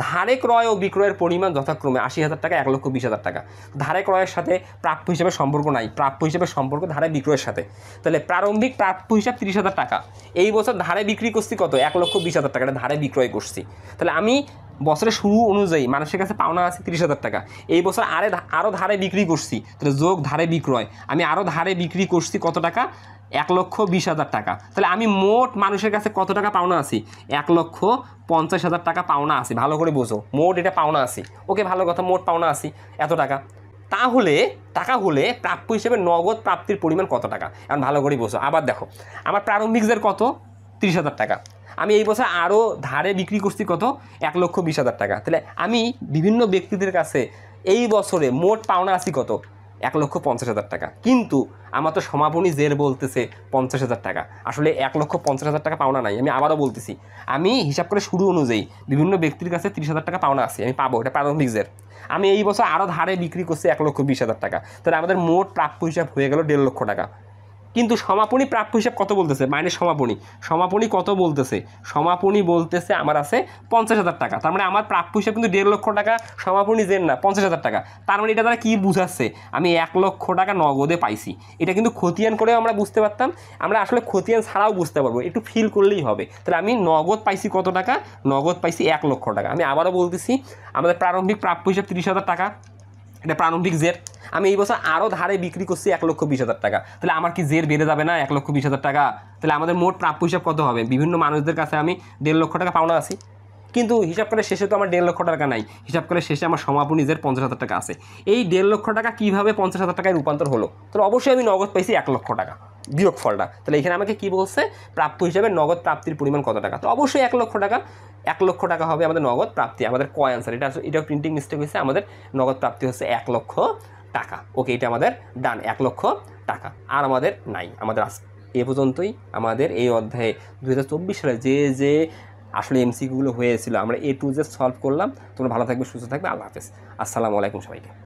ধারে ক্রয় ও বিক্রয়ের পরিমাণ যথাক্রমে 80,000 টাকা 1,20,000 টাকা। ধারে ক্রয়ের সাথে প্রাপ্য হিসাবে সম্পর্ক নাই, প্রাপ্য হিসাবে সম্পর্ক ধারে বিক্রয়ের সাথে। তাহলে প্রারম্ভিক প্রাপ্য হিসাব 30,000 টাকা। এই বছর ধারে বিক্রি করছি কত? 1,20,000 টাকা, ধারে বিক্রয় করছি। তাহলে আমি বছরের শুরু অনুযায়ী মানুষের কাছে পাওনা আছে 30,000 টাকা। এই বছর আরও ধারে বিক্রি করছি, তাহলে যোগ ধারে বিক্রয়, আমি আরও ধারে বিক্রি করছি কত টাকা? 1,20,000 টাকা। তাহলে আমি মোট মানুষের কাছে কত টাকা পাওনা আছি? 1,50,000 টাকা পাওনা আছি। ভালো করে বোঝো, মোট এটা পাওনা আছি। ওকে, ভালো কথা, মোট পাওনা আছি এত টাকা। তাহলে টাকা হলে প্রাপ্য হিসেবে নগদ প্রাপ্তির পরিমাণ কত টাকা? এখন ভালো করে বোঝো। আবার দেখো, আমার প্রারম্ভিক জের কত? 30,000 টাকা। আমি এই বছর আরও ধারে বিক্রি করছি কত? 1,20,000 টাকা। তাহলে আমি বিভিন্ন ব্যক্তিদের কাছে এই বছরে মোট পাওনা আছি কত, 1,50,000 টাকা। কিন্তু আমার তো সমাপনী জের বলতেছে 50,000 টাকা, আসলে 1,50,000 টাকা পাওনা নাই। আমি আবারও বলতেছি, আমি হিসাব করে শুরু অনুযায়ী বিভিন্ন ব্যক্তির কাছে 30,000 টাকা পাওনা আছে, আমি পাবো, এটা প্রারম্ভিক জের। আমি এই বছর আরও ধারে বিক্রি করছি 1,20,000 টাকা, তাহলে আমাদের মোট প্রাপ্য হিসাব হয়ে গেল 1.5 লক্ষ টাকা। কিন্তু সমাপনী প্রাপ্য হিসাব কত বলতেছে, মাইনাস সমাপনী কত বলতেছে, সমাপনী বলতেছে আমার আছে 50,000 টাকা। তার মানে আমার প্রাপ্য হিসাব কিন্তু 1.5 লক্ষ টাকা, সমাপনী জেন না 50,000 টাকা। তার মানে এটা দ্বারা কী বুঝাচ্ছে, আমি 1 লক্ষ টাকা নগদে পাইছি। এটা কিন্তু খতিয়ান করেও আমরা বুঝতে পারতাম, আমরা আসলে খতিয়ান ছাড়াও বুঝতে পারবো, একটু ফিল করলেই হবে। তাহলে আমি নগদ পাইছি কত টাকা, নগদ পাইছি 1 লক্ষ টাকা। আমি আবারও বলতেছি, আমাদের প্রারম্ভিক প্রাপ্য হিসাব 30,000 টাকা, এটা প্রারম্ভিক জের। আমি এই বছর আরও ধারে বিক্রি করছি 1,20,000 টাকা, তাহলে আমার কি জের বেড়ে যাবে না 1,20,000 টাকা? তাহলে আমাদের মোট প্রাপ্য হিসাব কত হবে, বিভিন্ন মানুষদের কাছে আমি 1.5 লক্ষ টাকা পাওনা আছি, কিন্তু হিসাব করে শেষে তো আমার 1.5 লক্ষ টাকা নাই, হিসাব করে শেষে আমার সমাপনী জের 50,000 টাকা আছে। এই 1.5 লক্ষ টাকা কীভাবে 50,000 টাকায় রূপান্তর হলো? তাহলে অবশ্যই আমি নগদ পাইছি 1 লক্ষ টাকা, বিয়োগ ফলটা। তাহলে এখানে আমাকে কী বলছে, প্রাপ্য হিসাবে নগদ প্রাপ্তির পরিমাণ কত টাকা? তো অবশ্যই 1 লক্ষ টাকা। 1 লক্ষ টাকা হবে আমাদের নগদ প্রাপ্তি, আমাদের ক অ্যান্সার। এটা প্রিন্টিং মিস্টেক হয়েছে, আমাদের নগদ প্রাপ্তি হচ্ছে 1 লক্ষ টাকা। ওকে, এটা আমাদের ডান, 1 লক্ষ টাকা। আর আমাদের নাই, আমাদের এ পর্যন্তই। আমাদের এই অধ্যায়ে 2024 সালে যে আসলে এমসিকিউগুলো হয়েছিল আমরা A to Z সলভ করলাম। তোমরা ভালো থাকবে, সুস্থ থাকবে, আল্লাহ হাফেজ, আসসালামু আলাইকুম সবাইকে।